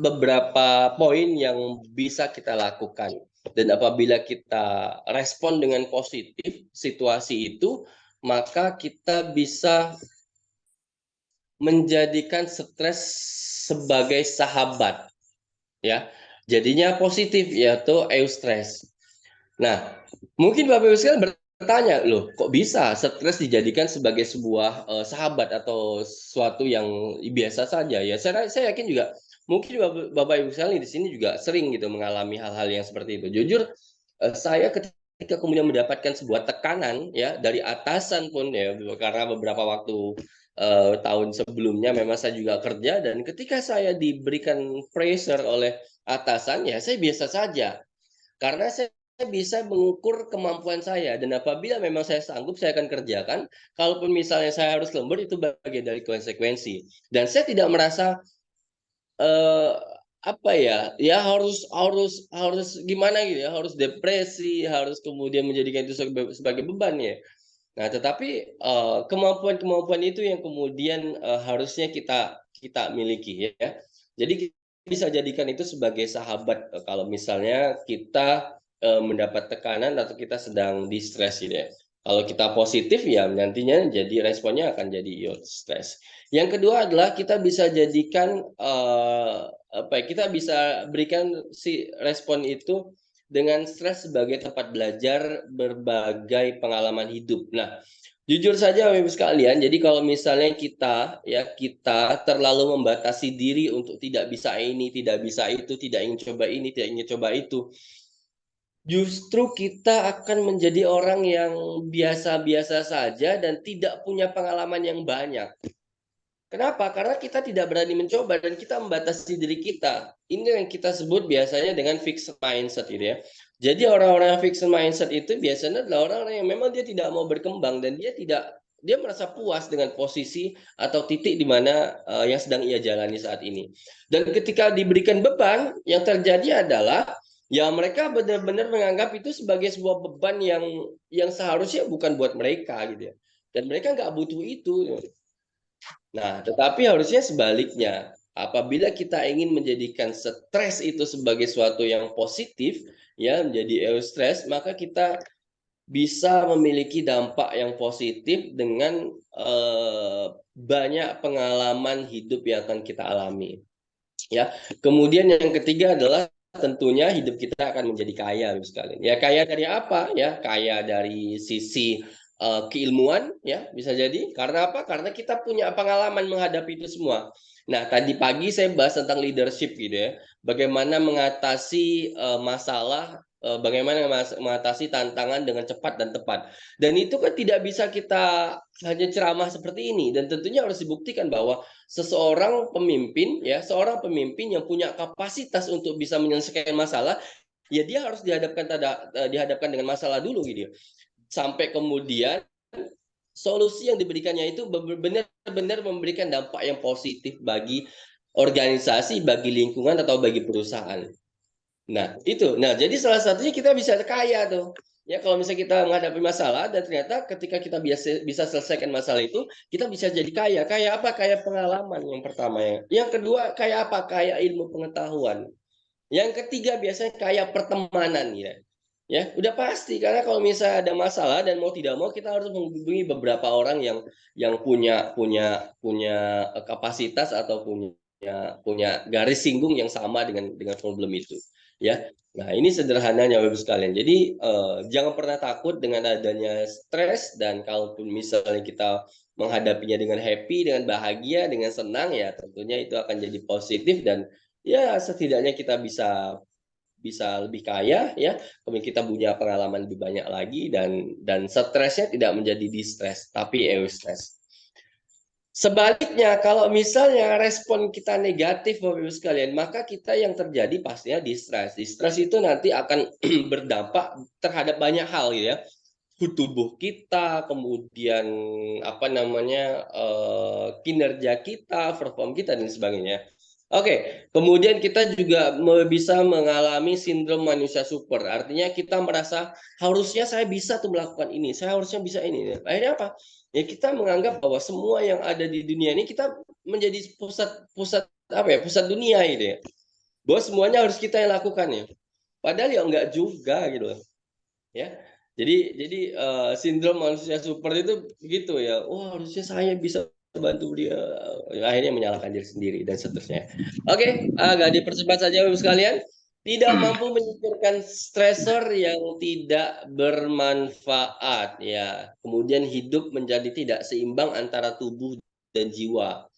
beberapa poin yang bisa kita lakukan. Dan apabila kita respon dengan positif situasi itu, maka kita bisa menjadikan stres sebagai sahabat, ya. Jadinya positif yaitu eustress. Nah, mungkin Bapak Ibu sekalian bertanya, loh kok bisa stres dijadikan sebagai sebuah sahabat atau sesuatu yang biasa saja ya? Saya yakin juga mungkin Bapak Ibu sekalian di sini juga sering gitu mengalami hal-hal yang seperti itu. Jujur, saya ketika kemudian mendapatkan sebuah tekanan ya dari atasan pun ya, karena beberapa waktu tahun sebelumnya memang saya juga kerja dan ketika saya diberikan pressure oleh atasan ya saya biasa saja karena saya bisa mengukur kemampuan saya, dan apabila memang saya sanggup, saya akan kerjakan. Kalaupun misalnya saya harus lembur, itu bagian dari konsekuensi. Dan saya tidak merasa eh, apa ya, ya harus gimana gitu ya, harus depresi, harus kemudian menjadikan itu sebagai beban ya. Nah, tetapi kemampuan-kemampuan itu yang kemudian harusnya kita kita miliki ya. Jadi kita bisa jadikan itu sebagai sahabat kalau misalnya kita mendapat tekanan atau kita sedang distress gitu ya. Kalau kita positif ya nantinya jadi responnya akan jadi stres. Yang kedua adalah kita bisa jadikan apa ya, kita bisa berikan si respon itu dengan stres sebagai tempat belajar berbagai pengalaman hidup. Nah, jujur saja Bapak Ibu sekalian, jadi kalau misalnya kita terlalu membatasi diri untuk tidak bisa ini, tidak bisa itu, tidak ingin coba ini, tidak ingin coba itu, justru kita akan menjadi orang yang biasa-biasa saja dan tidak punya pengalaman yang banyak. Kenapa? Karena kita tidak berani mencoba dan kita membatasi diri kita. Ini yang kita sebut biasanya dengan fixed mindset gitu ya. Jadi orang-orang yang fixed mindset itu biasanya adalah orang-orang yang memang dia tidak mau berkembang dan dia merasa puas dengan posisi atau titik di mana yang sedang ia jalani saat ini. Dan ketika diberikan beban, yang terjadi adalah ya mereka benar-benar menganggap itu sebagai sebuah beban yang seharusnya bukan buat mereka gitu ya. Dan mereka nggak butuh itu. Nah, tetapi harusnya sebaliknya. Apabila kita ingin menjadikan stres itu sebagai suatu yang positif, ya, menjadi eustress, maka kita bisa memiliki dampak yang positif dengan banyak pengalaman hidup yang akan kita alami. Ya, kemudian yang ketiga adalah tentunya hidup kita akan menjadi kaya, sekalian. Ya, kaya dari apa? Ya, kaya dari sisi keilmuan, ya, bisa jadi. Karena apa? Karena kita punya pengalaman menghadapi itu semua. Nah, tadi pagi saya bahas tentang leadership gitu ya. Bagaimana mengatasi masalah, bagaimana mengatasi tantangan dengan cepat dan tepat. Dan itu kan tidak bisa kita hanya ceramah seperti ini. Dan tentunya harus dibuktikan bahwa seorang pemimpin yang punya kapasitas untuk bisa menyelesaikan masalah, ya dia harus dihadapkan dengan masalah dulu gitu. Sampai kemudian solusi yang diberikannya itu benar-benar memberikan dampak yang positif bagi organisasi, bagi lingkungan atau bagi perusahaan. Nah, itu. Nah, jadi salah satunya kita bisa kaya tuh. Ya, kalau misalnya kita menghadapi masalah dan ternyata ketika kita bisa selesaikan masalah itu, kita bisa jadi kaya. Kaya apa? Kaya pengalaman yang pertama ya. Yang kedua, kaya apa? Kaya ilmu pengetahuan. Yang ketiga biasanya kaya pertemanan ya. Ya, udah pasti karena kalau misalnya ada masalah dan mau tidak mau kita harus menghubungi beberapa orang yang punya punya punya kapasitas atau punya garis singgung yang sama dengan problem itu. Ya. Nah, ini sederhananya Bapak sekalian. Jadi jangan pernah takut dengan adanya stres dan kalaupun misalnya kita menghadapinya dengan happy, dengan bahagia, dengan senang ya tentunya itu akan jadi positif dan ya setidaknya kita bisa bisa lebih kaya ya, kemudian kita punya pengalaman lebih banyak lagi dan stresnya tidak menjadi distress tapi eustress. Sebaliknya, kalau misalnya respon kita negatif, Bapak Ibu sekalian, maka kita yang terjadi pastinya distress. Distress itu nanti akan berdampak terhadap banyak hal ya. Tubuh kita, kemudian apa namanya kinerja kita, perform kita dan sebagainya. Oke, kemudian kita juga bisa mengalami sindrom manusia super. Artinya kita merasa harusnya saya bisa tuh melakukan ini, saya harusnya bisa ini. Akhirnya apa? Ya kita menganggap bahwa semua yang ada di dunia ini kita menjadi pusat apa ya? Pusat dunia gitu ya. Bahwa semuanya harus kita yang lakukan ya. Padahal ya enggak juga gitu loh. Ya. Jadi sindrom manusia super itu gitu ya. Oh, harusnya saya bisa bantu dia. Akhirnya menyalahkan diri sendiri dan seterusnya. Oke, agak dipercepat saja Bapak sekalian. Tidak mampu menyingkirkan stresor yang tidak bermanfaat ya. Kemudian hidup menjadi tidak seimbang antara tubuh dan jiwa.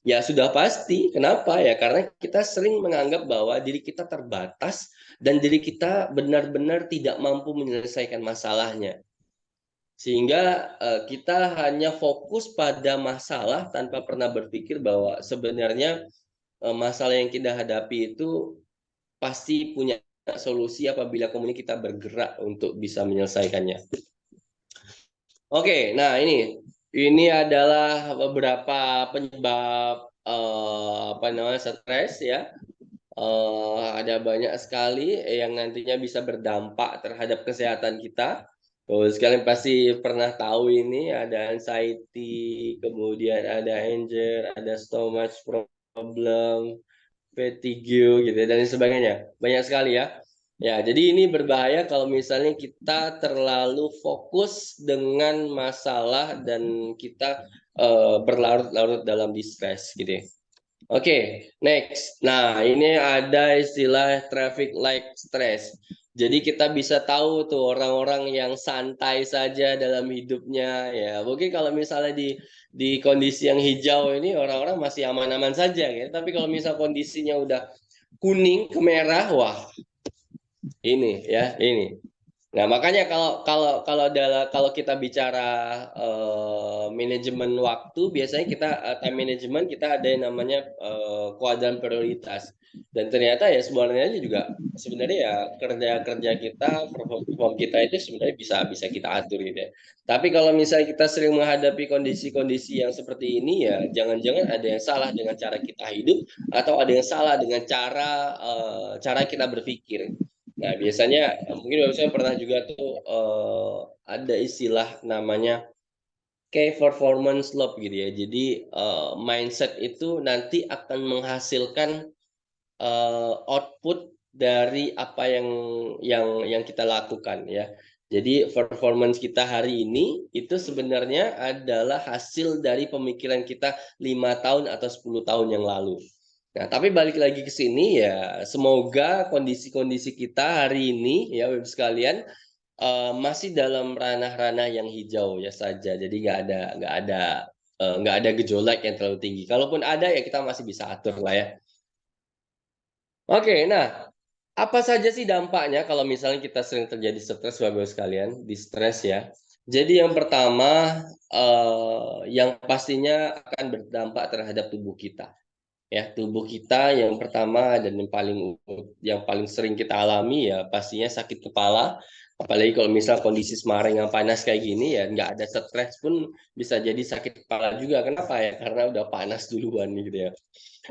Ya sudah pasti. Kenapa ya? Karena kita sering menganggap bahwa diri kita terbatas dan diri kita benar-benar tidak mampu menyelesaikan masalahnya. Sehingga kita hanya fokus pada masalah tanpa pernah berpikir bahwa sebenarnya masalah yang kita hadapi itu pasti punya solusi apabila kemudian kita bergerak untuk bisa menyelesaikannya. Oke, nah ini adalah beberapa penyebab apa namanya stres ya. Ada banyak sekali yang nantinya bisa berdampak terhadap kesehatan kita. Sekalian pasti pernah tahu ini ada anxiety, kemudian ada anger, ada stomach problem, fatigue gitu dan sebagainya. Banyak sekali ya. Ya, jadi ini berbahaya kalau misalnya kita terlalu fokus dengan masalah dan kita berlarut-larut dalam distress gitu ya. Oke, next. Nah, ini ada istilah traffic light stress. Jadi kita bisa tahu tuh orang-orang yang santai saja dalam hidupnya ya. Mungkin kalau misalnya di kondisi yang hijau ini orang-orang masih aman-aman saja ya. Tapi kalau misal kondisinya udah kuning ke merah, wah ini ya, ini. Nah, makanya kalau kita bicara manajemen waktu, biasanya kita time management kita ada yang namanya kuadran prioritas. Dan ternyata ya sebenarnya ya kerja kita, perform kita itu sebenarnya bisa kita atur gitu ya. Tapi kalau misalnya kita sering menghadapi kondisi-kondisi yang seperti ini ya, jangan-jangan ada yang salah dengan cara kita hidup atau ada yang salah dengan cara kita berpikir. Nah, biasanya mungkin saya pernah juga tuh ada istilah namanya key performance loop gitu ya. Jadi mindset itu nanti akan menghasilkan output dari apa yang kita lakukan ya. Jadi performance kita hari ini itu sebenarnya adalah hasil dari pemikiran kita 5 tahun atau 10 tahun yang lalu. Nah, tapi balik lagi ke sini ya, semoga kondisi-kondisi kita hari ini ya, Bapak sekalian, masih dalam ranah-ranah yang hijau ya saja. Jadi nggak ada gejolak yang terlalu tinggi. Kalaupun ada ya kita masih bisa atur lah ya. Oke, nah apa saja sih dampaknya kalau misalnya kita sering terjadi stres, Bapak sekalian, di stres ya. Jadi yang pertama, yang pastinya akan berdampak terhadap tubuh kita. Ya, tubuh kita yang pertama dan yang paling sering kita alami ya pastinya sakit kepala. Apalagi kalau misal kondisi Semarang yang panas kayak gini ya nggak ada stres pun bisa jadi sakit kepala juga. Kenapa ya? Karena udah panas duluan gitu ya.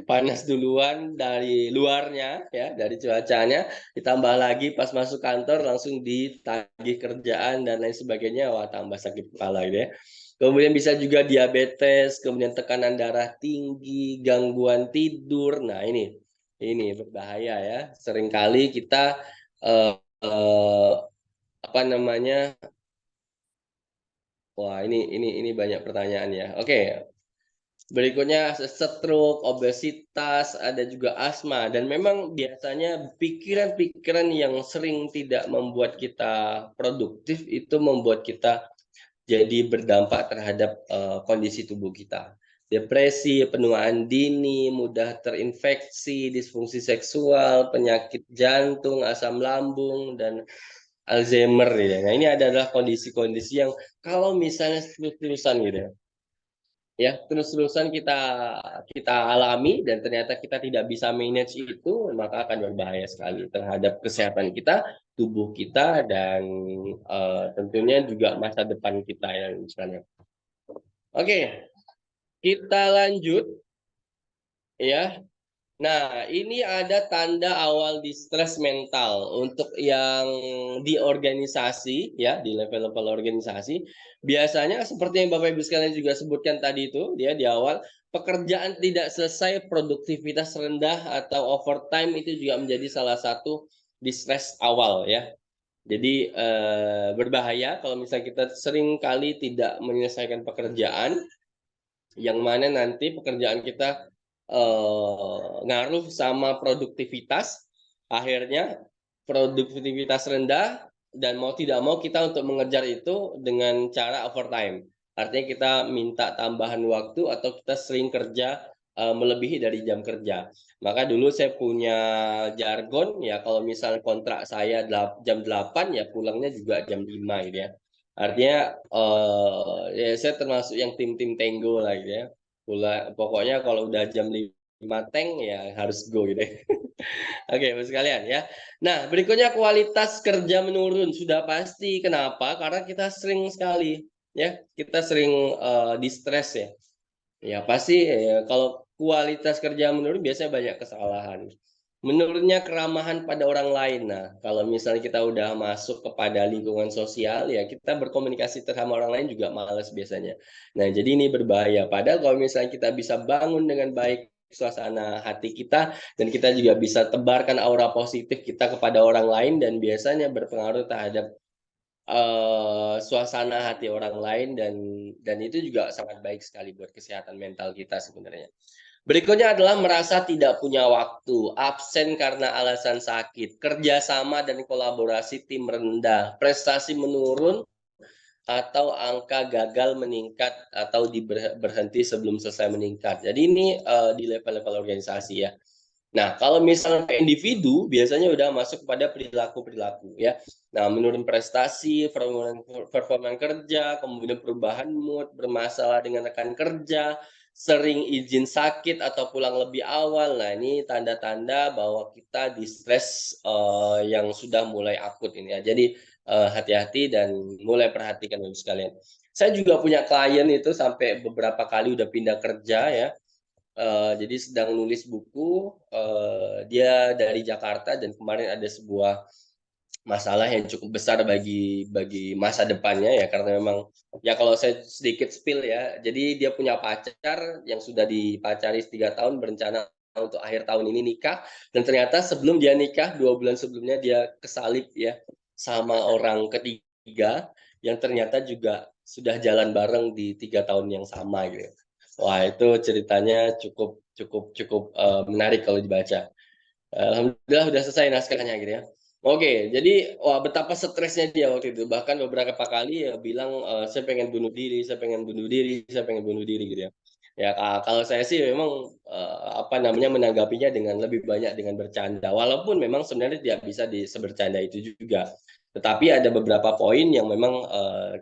Panas duluan dari luarnya ya, dari cuacanya, ditambah lagi pas masuk kantor langsung ditagih kerjaan dan lain sebagainya, wah tambah sakit kepala gitu ya. Kemudian bisa juga diabetes, kemudian tekanan darah tinggi, gangguan tidur. Nah, ini berbahaya ya. Seringkali kita eh, eh, apa namanya? Wah, ini banyak pertanyaan ya. Oke, berikutnya stroke, obesitas, ada juga asma dan memang biasanya pikiran-pikiran yang sering tidak membuat kita produktif itu membuat kita jadi berdampak terhadap kondisi tubuh kita. Depresi, penuaan dini, mudah terinfeksi, disfungsi seksual, penyakit jantung, asam lambung, dan Alzheimer ya. Nah, ini adalah kondisi-kondisi yang kalau misalnya terus-terusan gitu ya, terus-terusan kita kita alami dan ternyata kita tidak bisa manage itu, maka akan berbahaya sekali terhadap kesehatan kita, tubuh kita, dan tentunya juga masa depan kita ya misalnya. Oke, kita lanjut ya. Nah, ini ada tanda awal distress mental untuk yang di organisasi ya, di level-level organisasi. Biasanya seperti yang Bapak Ibu sekalian juga sebutkan tadi itu, dia di awal, pekerjaan tidak selesai, produktivitas rendah atau overtime itu juga menjadi salah satu distress awal ya. Jadi berbahaya kalau misalnya kita sering kali tidak menyelesaikan pekerjaan, yang mana nanti pekerjaan kita ngaruh sama produktivitas, akhirnya produktivitas rendah dan mau tidak mau kita untuk mengejar itu dengan cara overtime. Artinya kita minta tambahan waktu atau kita sering kerja melebihi dari jam kerja. Maka dulu saya punya jargon ya kalau misalnya kontrak saya jam 8 ya pulangnya juga jam 5 gitu ya. Artinya ya saya termasuk yang tim-tim tenggo lah gitu ya. Pokoknya kalau udah jam 5 5 tank ya harus go gitu ya. Oke, Bapak sekalian ya. Nah, berikutnya kualitas kerja menurun sudah pasti. Kenapa? Karena kita sering sekali ya, kita sering di-stress ya. Ya pasti ya, kalau kualitas kerja menurun biasanya banyak kesalahan. Menurunnya keramahan pada orang lain. Nah, kalau misalnya kita udah masuk kepada lingkungan sosial ya kita berkomunikasi sama orang lain juga malas biasanya. Nah, jadi ini berbahaya. Padahal kalau misalnya kita bisa bangun dengan baik suasana hati kita dan kita juga bisa tebarkan aura positif kita kepada orang lain dan biasanya berpengaruh terhadap suasana hati orang lain dan itu juga sangat baik sekali buat kesehatan mental kita sebenarnya. Berikutnya adalah merasa tidak punya waktu, absen karena alasan sakit, kerjasama dan kolaborasi tim rendah, prestasi menurun, atau angka gagal meningkat atau berhenti sebelum selesai meningkat. Jadi ini di level-level organisasi ya. Nah, kalau misalnya individu biasanya udah masuk pada perilaku-perilaku ya. Nah, menurun prestasi, performa kerja, kemudian perubahan mood, bermasalah dengan rekan kerja, sering izin sakit atau pulang lebih awal. Nah, ini tanda-tanda bahwa kita di stres yang sudah mulai akut ini ya. Jadi hati-hati dan mulai perhatikan Bapak sekalian. Saya juga punya klien itu sampai beberapa kali udah pindah kerja ya. Jadi sedang nulis buku, dia dari Jakarta dan kemarin ada sebuah masalah yang cukup besar bagi masa depannya ya karena memang ya kalau saya sedikit spill ya, jadi dia punya pacar yang sudah dipacari 3 tahun berencana untuk akhir tahun ini nikah dan ternyata sebelum dia nikah 2 bulan sebelumnya dia kesalip ya sama orang ketiga yang ternyata juga sudah jalan bareng di 3 tahun yang sama gitu. Wah, itu ceritanya cukup cukup cukup, menarik kalau dibaca. Alhamdulillah udah selesai naskahnya gitu ya. Oke, jadi wah betapa stresnya dia waktu itu, bahkan beberapa kali ya bilang, "Saya pengen bunuh diri saya pengen bunuh diri saya pengen bunuh diri," gitu ya. Ya, kalau saya sih memang, apa namanya, menanggapinya dengan lebih banyak dengan bercanda, walaupun memang sebenarnya tidak bisa sebercanda itu juga. Tetapi ada beberapa poin yang memang,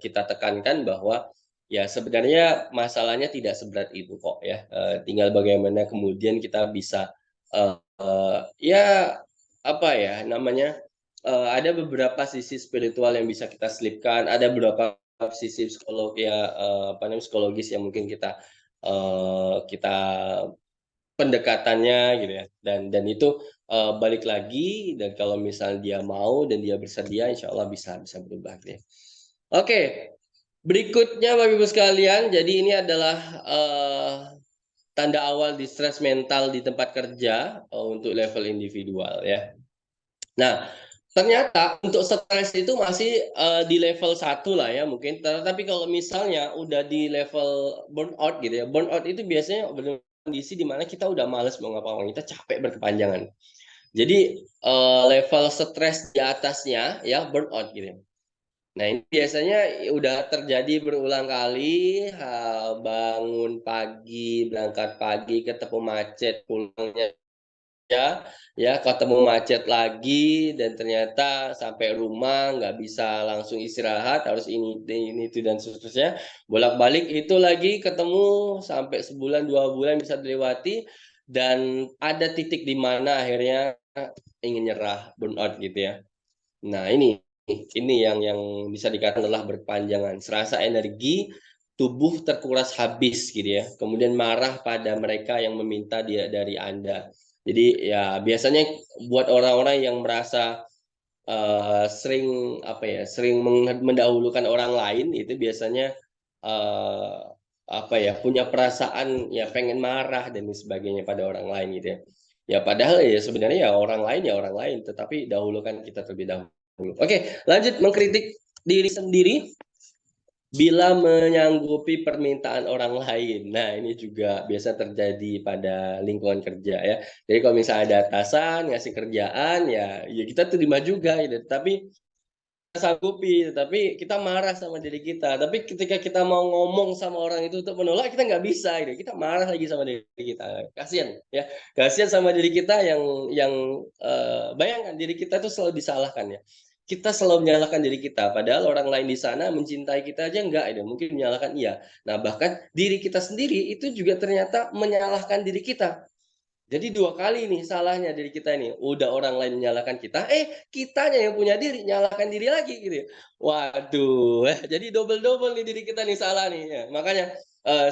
kita tekankan bahwa, ya sebenarnya masalahnya tidak seberat itu kok ya, tinggal bagaimana kemudian kita bisa, ya, apa ya namanya, ada beberapa sisi spiritual yang bisa kita selipkan, ada beberapa sisi apa namanya, psikologis yang mungkin kita pendekatannya gitu ya, dan itu, balik lagi dan kalau misalnya dia mau dan dia bersedia insya Allah bisa berubah gitu ya. Oke, berikutnya Bapak Ibu sekalian, jadi ini adalah, tanda awal distress mental di tempat kerja, untuk level individual ya. Nah, ternyata untuk stres itu masih, di level 1 lah ya mungkin, tetapi kalau misalnya udah di level burnout gitu ya, burnout itu biasanya bener kondisi di mana kita udah males mau ngapa-ngapain, kita capek berkepanjangan. Jadi, level stres di atasnya ya burnout gitu ya. Nah, ini biasanya udah terjadi berulang kali, bangun pagi, berangkat pagi, ketemu macet, pulangnya ya ketemu macet lagi dan ternyata sampai rumah nggak bisa langsung istirahat, harus ini, itu, dan seterusnya. Bolak-balik itu lagi ketemu sampai sebulan, 2 bulan bisa dilewati dan ada titik di mana akhirnya ingin nyerah, burnout gitu ya. Nah ini yang bisa dikatakan adalah berkepanjangan, serasa energi, tubuh terkuras habis gitu ya, kemudian marah pada mereka yang meminta dia dari Anda. Jadi ya biasanya buat orang-orang yang merasa, sering apa ya, sering mendahulukan orang lain itu biasanya, eee, apa ya, punya perasaan ya pengen marah dan sebagainya pada orang lain gitu ya. Ya padahal ya sebenarnya ya orang lain, tetapi dahulukan kita terlebih dahulu. Oke, lanjut mengkritik diri sendiri bila menyanggupi permintaan orang lain. Nah, ini juga biasa terjadi pada lingkungan kerja ya. Jadi kalau misalnya ada atasan ngasih kerjaan ya kita terima juga gitu, tapi sanggupi, tetapi kita marah sama diri kita. Tapi ketika kita mau ngomong sama orang itu untuk menolak, kita nggak bisa gitu. Kita marah lagi sama diri kita. Kasihan ya. Kasihan sama diri kita yang bayangkan diri kita tuh selalu disalahkan ya. Kita selalu menyalahkan diri kita, padahal orang lain di sana mencintai kita aja enggak gitu, mungkin menyalahkan iya. Nah, bahkan diri kita sendiri itu juga ternyata menyalahkan diri kita. Jadi 2 kali nih salahnya diri kita ini. Udah orang lain menyalahkan kita, kitanya yang punya diri nyalahkan diri lagi gitu ya. Waduh, jadi double-double nih diri kita nih salah nih ya. Makanya,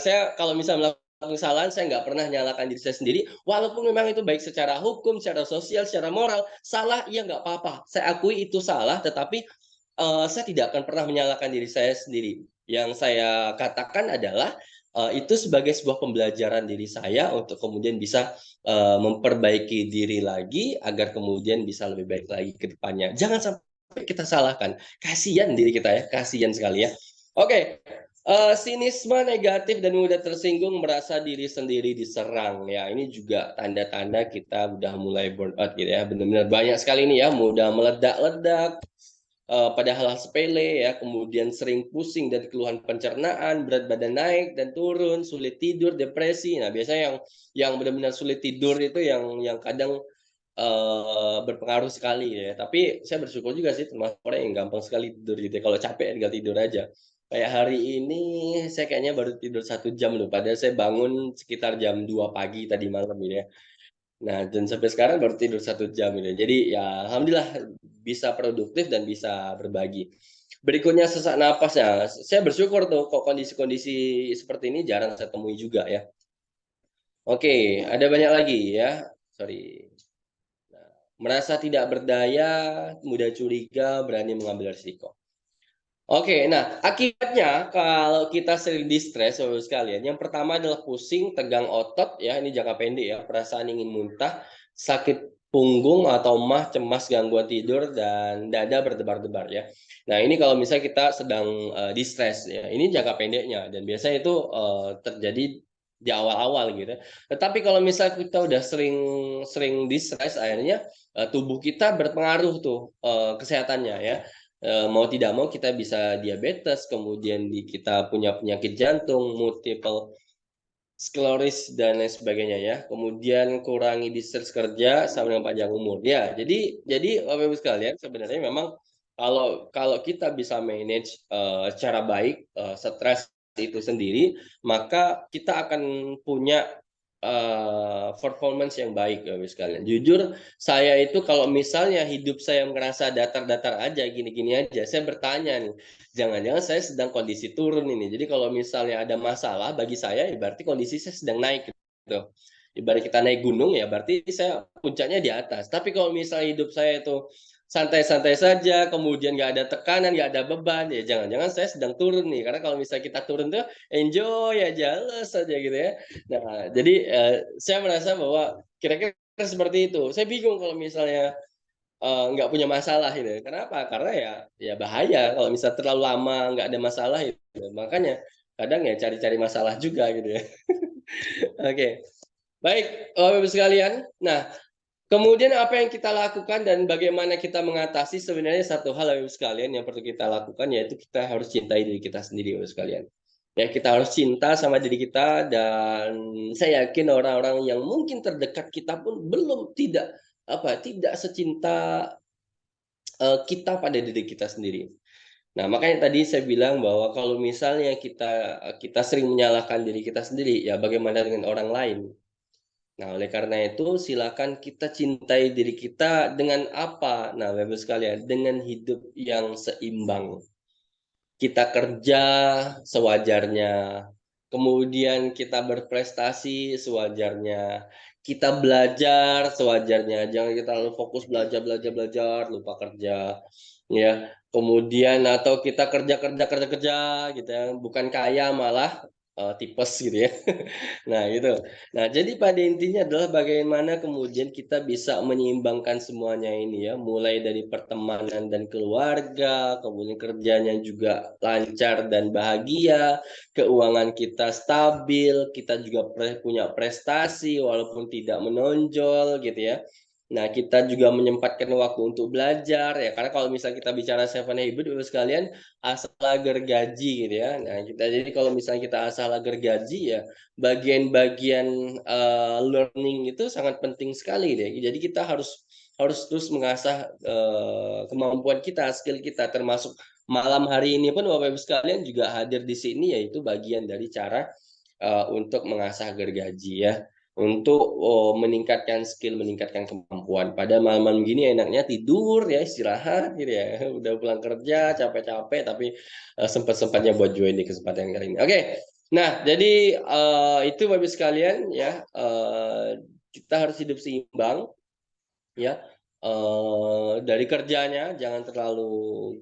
saya kalau misal melakukan kesalahan saya nggak pernah nyalahkan diri saya sendiri, walaupun memang itu baik secara hukum, secara sosial, secara moral, salah iya nggak apa-apa. Saya akui itu salah, tetapi, saya tidak akan pernah menyalahkan diri saya sendiri. Yang saya katakan adalah, itu sebagai sebuah pembelajaran diri saya untuk kemudian bisa memperbaiki diri lagi agar kemudian bisa lebih baik lagi ke depannya. Jangan sampai kita salahkan. Kasihan diri kita ya, kasihan sekali ya. Oke, sinisme negatif dan mudah tersinggung merasa diri sendiri diserang ya. Ini juga tanda-tanda kita udah mulai burn out gitu ya. Benar-benar banyak sekali nih ya, mudah meledak-ledak, pada hal-hal sepele ya, kemudian sering pusing dari keluhan pencernaan, berat badan naik dan turun, sulit tidur, depresi. Nah, biasanya yang benar-benar sulit tidur itu yang kadang berpengaruh sekali ya. Tapi saya bersyukur juga sih termasuk orang yang gampang sekali tidur gitu ya. Kalau capek tinggal tidur aja. Kayak hari ini saya kayaknya baru tidur 1 jam loh, padahal saya bangun sekitar jam 2 pagi tadi malam gitu ya. Nah, dan sampai sekarang baru tidur 1 jam gitu. Jadi ya alhamdulillah bisa produktif dan bisa berbagi. Berikutnya sesak napas ya, saya bersyukur tuh kok kondisi-kondisi seperti ini jarang saya temui juga ya. Oke, ada banyak lagi ya, sorry. Nah, merasa tidak berdaya, mudah curiga, berani mengambil risiko. Oke, nah akibatnya kalau kita sering di-stres Bapak sekalian, yang pertama adalah pusing, tegang otot ya, ini jangka pendek ya, perasaan ingin muntah, sakit punggung atau mah, cemas, gangguan tidur, dan dada berdebar-debar ya. Nah ini kalau misalnya kita sedang, di-stres ya, ini jangka pendeknya dan biasanya itu, terjadi di awal-awal gitu ya. Tetapi kalau misalnya kita udah sering sering di-stres akhirnya, tubuh kita berpengaruh tuh, kesehatannya ya. Mau tidak mau kita bisa diabetes, kemudian kita punya penyakit jantung, multiple sklerosis dan lain sebagainya ya. Kemudian kurangi distress kerja sama dengan panjang umur. Ya, jadi Bapak Ibu sekalian sebenarnya memang kalau kalau kita bisa manage, secara baik, stres itu sendiri, maka kita akan punya, performance yang baik Bapak Ibu sekalian. Jujur saya itu kalau misalnya hidup saya merasa datar-datar aja, gini-gini aja, saya bertanya nih, jangan-jangan saya sedang kondisi turun ini. Jadi kalau misalnya ada masalah bagi saya, ya berarti kondisi saya sedang naik gitu. Ibarat kita naik gunung ya berarti saya puncaknya di atas. Tapi kalau misalnya hidup saya itu santai-santai saja, kemudian nggak ada tekanan, nggak ada beban, ya jangan-jangan saya sedang turun nih. Karena kalau misalnya kita turun tuh enjoy aja, les aja gitu ya. Nah, jadi, saya merasa bahwa kira-kira seperti itu. Saya bingung kalau misalnya, nggak punya masalah gitu. Kenapa? Karena ya bahaya kalau misal terlalu lama nggak ada masalah itu. Makanya kadang ya cari-cari masalah juga gitu ya. Oke, baik, Bapak-Ibu sekalian. Nah, kemudian apa yang kita lakukan dan bagaimana kita mengatasi sebenarnya satu hal Bapak-Ibu sekalian yang perlu kita lakukan yaitu kita harus cintai diri kita sendiri Bapak sekalian. Ya kita harus cinta sama diri kita dan saya yakin orang-orang yang mungkin terdekat kita pun belum tidak secinta, kita pada diri kita sendiri. Nah, makanya tadi saya bilang bahwa kalau misalnya kita sering menyalahkan diri kita sendiri, ya bagaimana dengan orang lain? Nah, oleh karena itu silakan kita cintai diri kita dengan apa? Nah, Bapak sekalian, dengan hidup yang seimbang. Kita kerja sewajarnya, kemudian kita berprestasi sewajarnya, kita belajar sewajarnya, jangan kita lalu fokus belajar belajar belajar, lupa kerja, ya. Kemudian atau kita kerja kerja kerja kerja gitu ya, bukan kaya malah, tipes gitu ya. Nah, itu. Nah, jadi pada intinya adalah bagaimana kemudian kita bisa menyeimbangkan semuanya ini ya, mulai dari pertemanan dan keluarga, kemudian kerjanya juga lancar dan bahagia, keuangan kita stabil, kita juga punya prestasi walaupun tidak menonjol gitu ya. Nah, kita juga menyempatkan waktu untuk belajar ya, karena kalau misalnya kita bicara seven habit Bapak sekalian, asal gergaji gitu ya. Nah, jadi kalau misalnya kita asal gergaji ya, bagian-bagian, learning itu sangat penting sekali deh. Jadi kita harus terus mengasah, kemampuan kita, skill kita, termasuk malam hari ini pun Bapak Ibu sekalian juga hadir di sini, yaitu bagian dari cara, untuk mengasah gergaji ya. untuk meningkatkan skill, meningkatkan kemampuan. Pada malam-malam gini enaknya tidur ya, istirahat gitu ya. Udah pulang kerja capek-capek tapi sempat-sempatnya buat join di kesempatan kali ini. Oke. Nah, jadi itu Bapak sekalian ya, kita harus hidup seimbang ya. Dari kerjanya jangan terlalu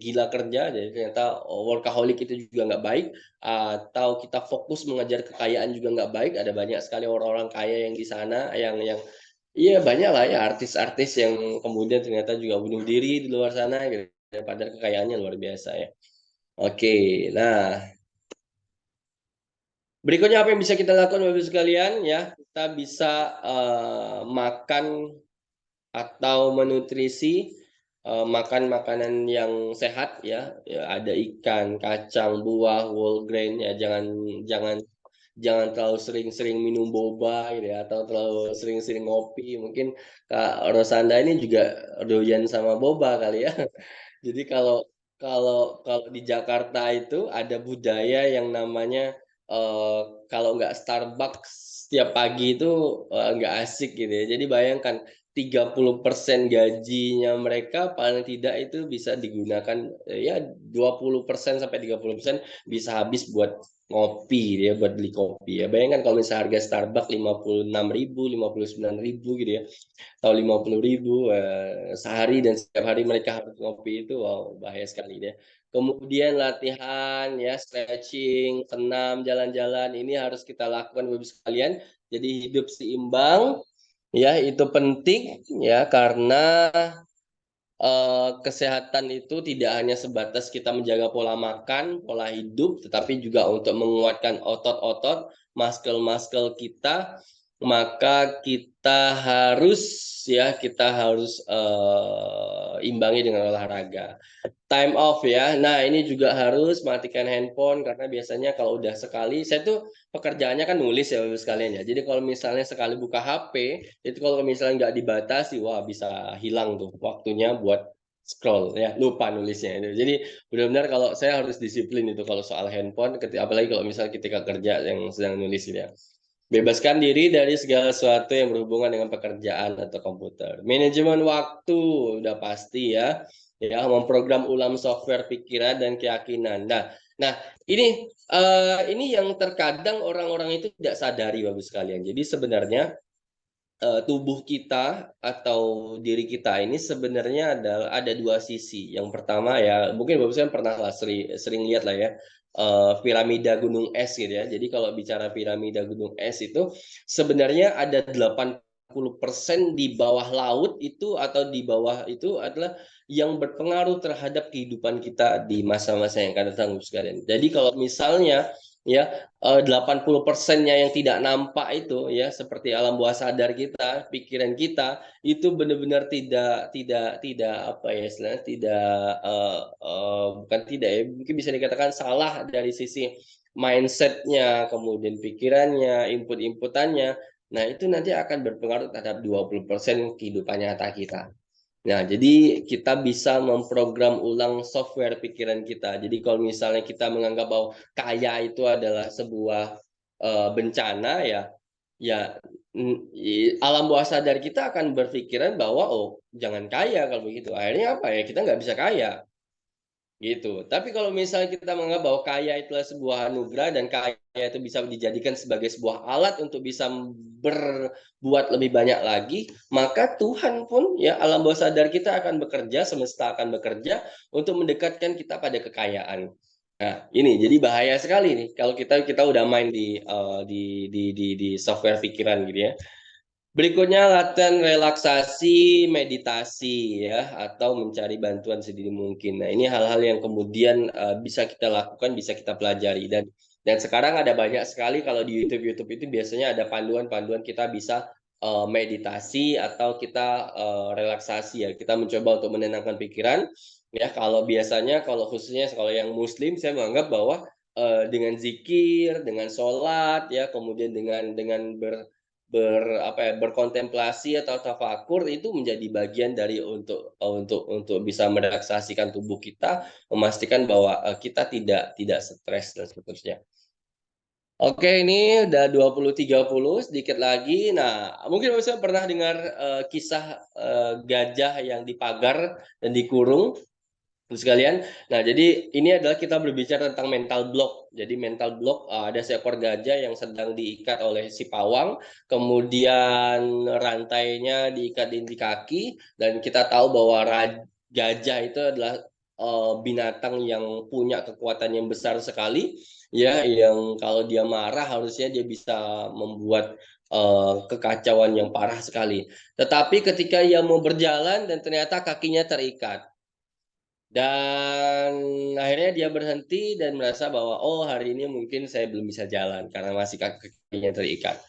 gila kerja, jadi ternyata workaholic itu juga nggak baik, atau kita fokus mengejar kekayaan juga nggak baik. Ada banyak sekali orang-orang kaya yang di sana yang iya banyak lah ya artis-artis yang kemudian ternyata juga bunuh diri di luar sana gitu, padahal kekayaannya luar biasa ya. Oke, nah berikutnya apa yang bisa kita lakukan Bapak sekalian ya, kita bisa makan atau menutrisi, makan makanan yang sehat ya, ada ikan, kacang, buah, whole grain ya, jangan jangan jangan terlalu sering-sering minum boba gitu ya, atau terlalu sering-sering ngopi. Mungkin Kak Rosanda ini juga doyan sama boba kali ya. Jadi kalau di Jakarta itu ada budaya yang namanya, kalau nggak Starbucks setiap pagi itu, nggak asik gitu ya. Jadi bayangkan 30% gajinya mereka paling tidak itu bisa digunakan, ya 20% sampai 30% bisa habis buat ngopi gitu ya, buat beli kopi ya. Bayangkan kalau misalnya harga Starbucks 56.000, 59.000 gitu ya, atau 50.000 sehari, dan setiap hari mereka harus ngopi itu, wow bahaya sekali deh. Kemudian latihan ya, stretching, senam, jalan-jalan ini harus kita lakukan Bapak sekalian. Jadi hidup seimbang ya itu penting ya, karena kesehatan itu tidak hanya sebatas kita menjaga pola makan, pola hidup, tetapi juga untuk menguatkan otot-otot, muscle-muscle kita. Maka kita harus imbangi dengan olahraga. Time off ya. Nah, ini juga harus matikan handphone, karena biasanya kalau udah sekali, saya tuh pekerjaannya kan nulis ya Bapak sekalian ya. Jadi kalau misalnya sekali buka HP, itu kalau misalnya nggak dibatasi, wah bisa hilang tuh waktunya buat scroll ya, lupa nulisnya itu. Jadi benar-benar kalau saya harus disiplin itu kalau soal handphone, apalagi kalau misalnya ketika kerja yang sedang nulis gitu ya. Bebaskan diri dari segala sesuatu yang berhubungan dengan pekerjaan atau komputer. Manajemen waktu udah pasti ya. Ya, memprogram ulang software pikiran dan keyakinan. Nah, ini yang terkadang orang-orang itu tidak sadari Bapak sekalian. Jadi sebenarnya tubuh kita atau diri kita ini sebenarnya ada dua sisi. Yang pertama ya, mungkin Bapak sekalian pernah lah sering lihat lah ya, piramida gunung es gitu ya. Jadi kalau bicara piramida gunung es itu sebenarnya ada 80% di bawah laut itu, atau di bawah itu adalah yang berpengaruh terhadap kehidupan kita di masa-masa yang akan datang sekalian. Jadi kalau misalnya ya 80%-nya yang tidak nampak itu ya, seperti alam bawah sadar kita, pikiran kita itu benar-benar tidak apa ya istilahnya, tidak bukan tidak ya, mungkin bisa dikatakan salah dari sisi mindsetnya, kemudian pikirannya, input-inputannya. Nah, itu nanti akan berpengaruh terhadap 20% kehidupan nyata kita. Nah, jadi kita bisa memprogram ulang software pikiran kita. Jadi kalau misalnya kita menganggap bahwa kaya itu adalah sebuah bencana ya, ya alam bawah sadar kita akan berpikiran bahwa oh jangan kaya kalau begitu. Akhirnya apa ya, kita nggak bisa kaya gitu. Tapi kalau misalnya kita menganggap bahwa kaya itulah sebuah anugerah, dan kaya itu bisa dijadikan sebagai sebuah alat untuk bisa berbuat lebih banyak lagi, maka Tuhan pun ya, alam bawah sadar kita akan bekerja, semesta akan bekerja untuk mendekatkan kita pada kekayaan. Nah, ini jadi bahaya sekali nih kalau kita udah main di software pikiran gitu ya. Berikutnya latihan relaksasi, meditasi ya, atau mencari bantuan sedini mungkin. Nah, ini hal-hal yang kemudian bisa kita lakukan, bisa kita pelajari, dan sekarang ada banyak sekali kalau di YouTube itu biasanya ada panduan-panduan kita bisa meditasi atau kita relaksasi ya. Kita mencoba untuk menenangkan pikiran ya. Kalau biasanya kalau khususnya kalau yang muslim, saya menganggap bahwa dengan zikir, dengan sholat ya, kemudian dengan berkontemplasi atau tafakur itu menjadi bagian dari untuk bisa merelaksasikan tubuh kita, memastikan bahwa kita tidak stres dan seterusnya. Oke, ini udah 20.30 sedikit lagi. Nah, mungkin Bapak pernah dengar kisah gajah yang dipagar dan dikurung. Sekalian. Nah, jadi ini adalah kita berbicara tentang mental block. Jadi mental block ada seekor gajah yang sedang diikat oleh si pawang, kemudian rantainya diikat di kaki, dan kita tahu bahwa gajah itu adalah binatang yang punya kekuatan yang besar sekali, ya, yang kalau dia marah harusnya dia bisa membuat kekacauan yang parah sekali. Tetapi ketika ia mau berjalan dan ternyata kakinya terikat, dan akhirnya dia berhenti dan merasa bahwa oh hari ini mungkin saya belum bisa jalan karena masih kakinya terikat.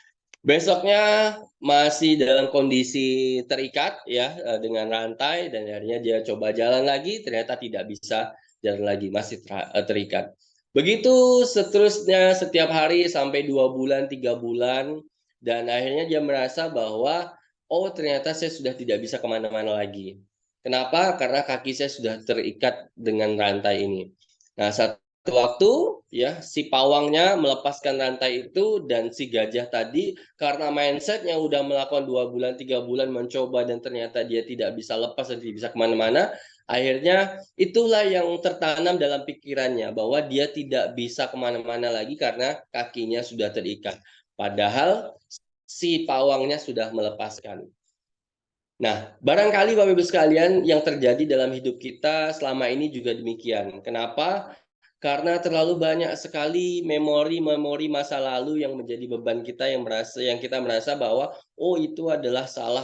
Besoknya masih dalam kondisi terikat ya dengan rantai dan akhirnya dia coba jalan lagi ternyata tidak bisa jalan lagi masih terikat. Begitu seterusnya setiap hari sampai 2 bulan 3 bulan dan akhirnya dia merasa bahwa oh ternyata saya sudah tidak bisa kemana-mana lagi. Kenapa? Karena kaki saya sudah terikat dengan rantai ini. Nah, satu waktu ya si pawangnya melepaskan rantai itu dan si gajah tadi karena mindsetnya udah melakukan 2 bulan 3 bulan mencoba dan ternyata dia tidak bisa lepas dan tidak bisa kemana-mana, akhirnya itulah yang tertanam dalam pikirannya bahwa dia tidak bisa kemana-mana lagi karena kakinya sudah terikat. Padahal si pawangnya sudah melepaskan. Nah, barangkali Bapak Ibu sekalian yang terjadi dalam hidup kita selama ini juga demikian. Kenapa? Karena terlalu banyak sekali memori-memori masa lalu yang menjadi beban kita yang kita merasa bahwa oh itu adalah salah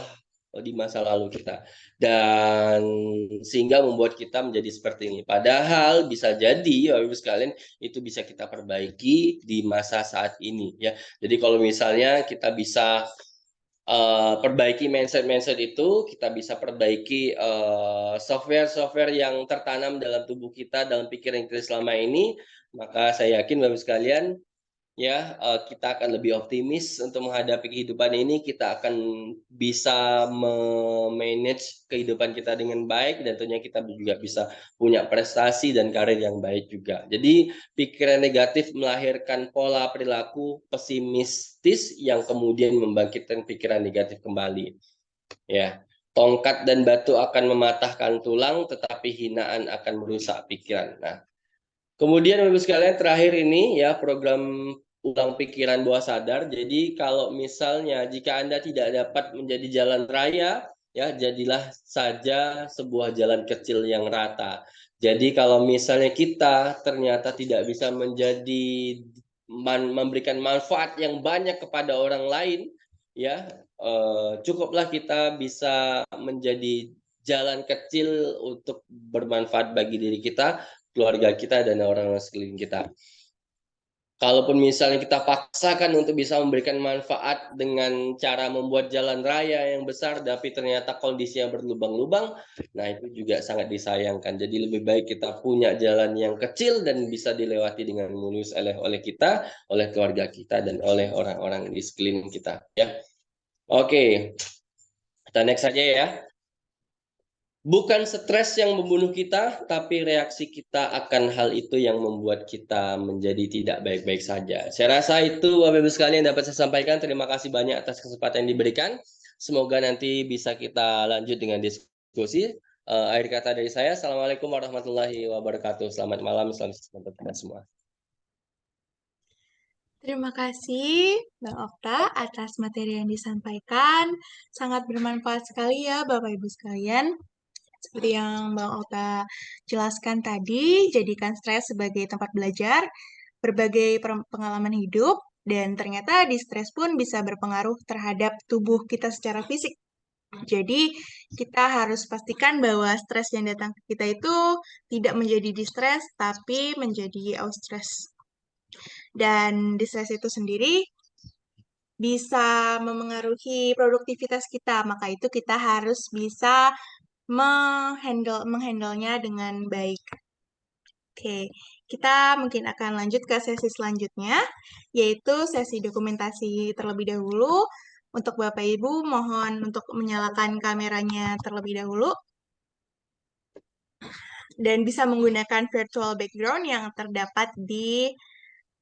di masa lalu kita. Dan sehingga membuat kita menjadi seperti ini. Padahal bisa jadi Bapak Ibu sekalian itu bisa kita perbaiki di masa saat ini ya. Jadi kalau misalnya kita bisa perbaiki mindset-mindset itu, kita bisa perbaiki software-software yang tertanam dalam tubuh kita, dalam pikiran kita selama ini, maka saya yakin Bapak sekalian, ya kita akan lebih optimis untuk menghadapi kehidupan ini, kita akan bisa memanage kehidupan kita dengan baik dan tentunya kita juga bisa punya prestasi dan karir yang baik juga. Jadi pikiran negatif melahirkan pola perilaku pesimistis yang kemudian membangkitkan pikiran negatif kembali. Ya, tongkat dan batu akan mematahkan tulang, tetapi hinaan akan merusak pikiran. Nah, kemudian Bapak sekalian terakhir ini ya program ulang pikiran bawah sadar. Jadi kalau misalnya jika Anda tidak dapat menjadi jalan raya, ya jadilah saja sebuah jalan kecil yang rata. Jadi kalau misalnya kita ternyata tidak bisa memberikan manfaat yang banyak kepada orang lain, ya cukuplah kita bisa menjadi jalan kecil untuk bermanfaat bagi diri kita, keluarga kita, dan orang-orang sekeliling kita. Kalaupun misalnya kita paksakan untuk bisa memberikan manfaat dengan cara membuat jalan raya yang besar, tapi ternyata kondisinya berlubang-lubang, nah itu juga sangat disayangkan. Jadi lebih baik kita punya jalan yang kecil dan bisa dilewati dengan mulus oleh kita, oleh keluarga kita, dan oleh orang-orang di sekeliling kita. Ya, oke, kita next saja ya. Bukan stres yang membunuh kita, tapi reaksi kita akan hal itu yang membuat kita menjadi tidak baik-baik saja. Saya rasa itu Bapak Ibu sekalian dapat saya sampaikan. Terima kasih banyak atas kesempatan yang diberikan. Semoga nanti bisa kita lanjut dengan diskusi. Akhir kata dari saya, Assalamualaikum warahmatullahi wabarakatuh. Selamat malam, selamat sejahtera kita semua. Terima kasih, Bang Okta, atas materi yang disampaikan. Sangat bermanfaat sekali ya, Bapak Ibu sekalian. Seperti yang Bang Okta jelaskan tadi, jadikan stres sebagai tempat belajar, berbagai pengalaman hidup, dan ternyata di stres pun bisa berpengaruh terhadap tubuh kita secara fisik. Jadi, kita harus pastikan bahwa stres yang datang ke kita itu tidak menjadi distress, tapi menjadi eustress. Dan distress itu sendiri bisa memengaruhi produktivitas kita, maka itu kita harus bisa menghandlenya dengan baik. Oke, kita mungkin akan lanjut ke sesi selanjutnya, yaitu sesi dokumentasi terlebih dahulu. Untuk Bapak Ibu, mohon untuk menyalakan kameranya terlebih dahulu dan bisa menggunakan virtual background yang terdapat di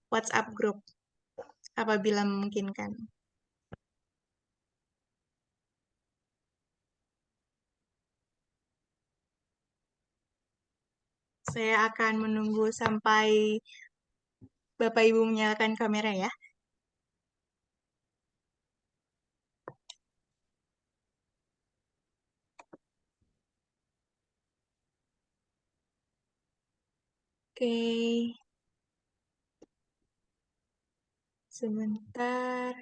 WhatsApp group. apabila memungkinkan. Saya akan menunggu sampai Bapak Ibu menyalakan kamera ya. Oke, sebentar.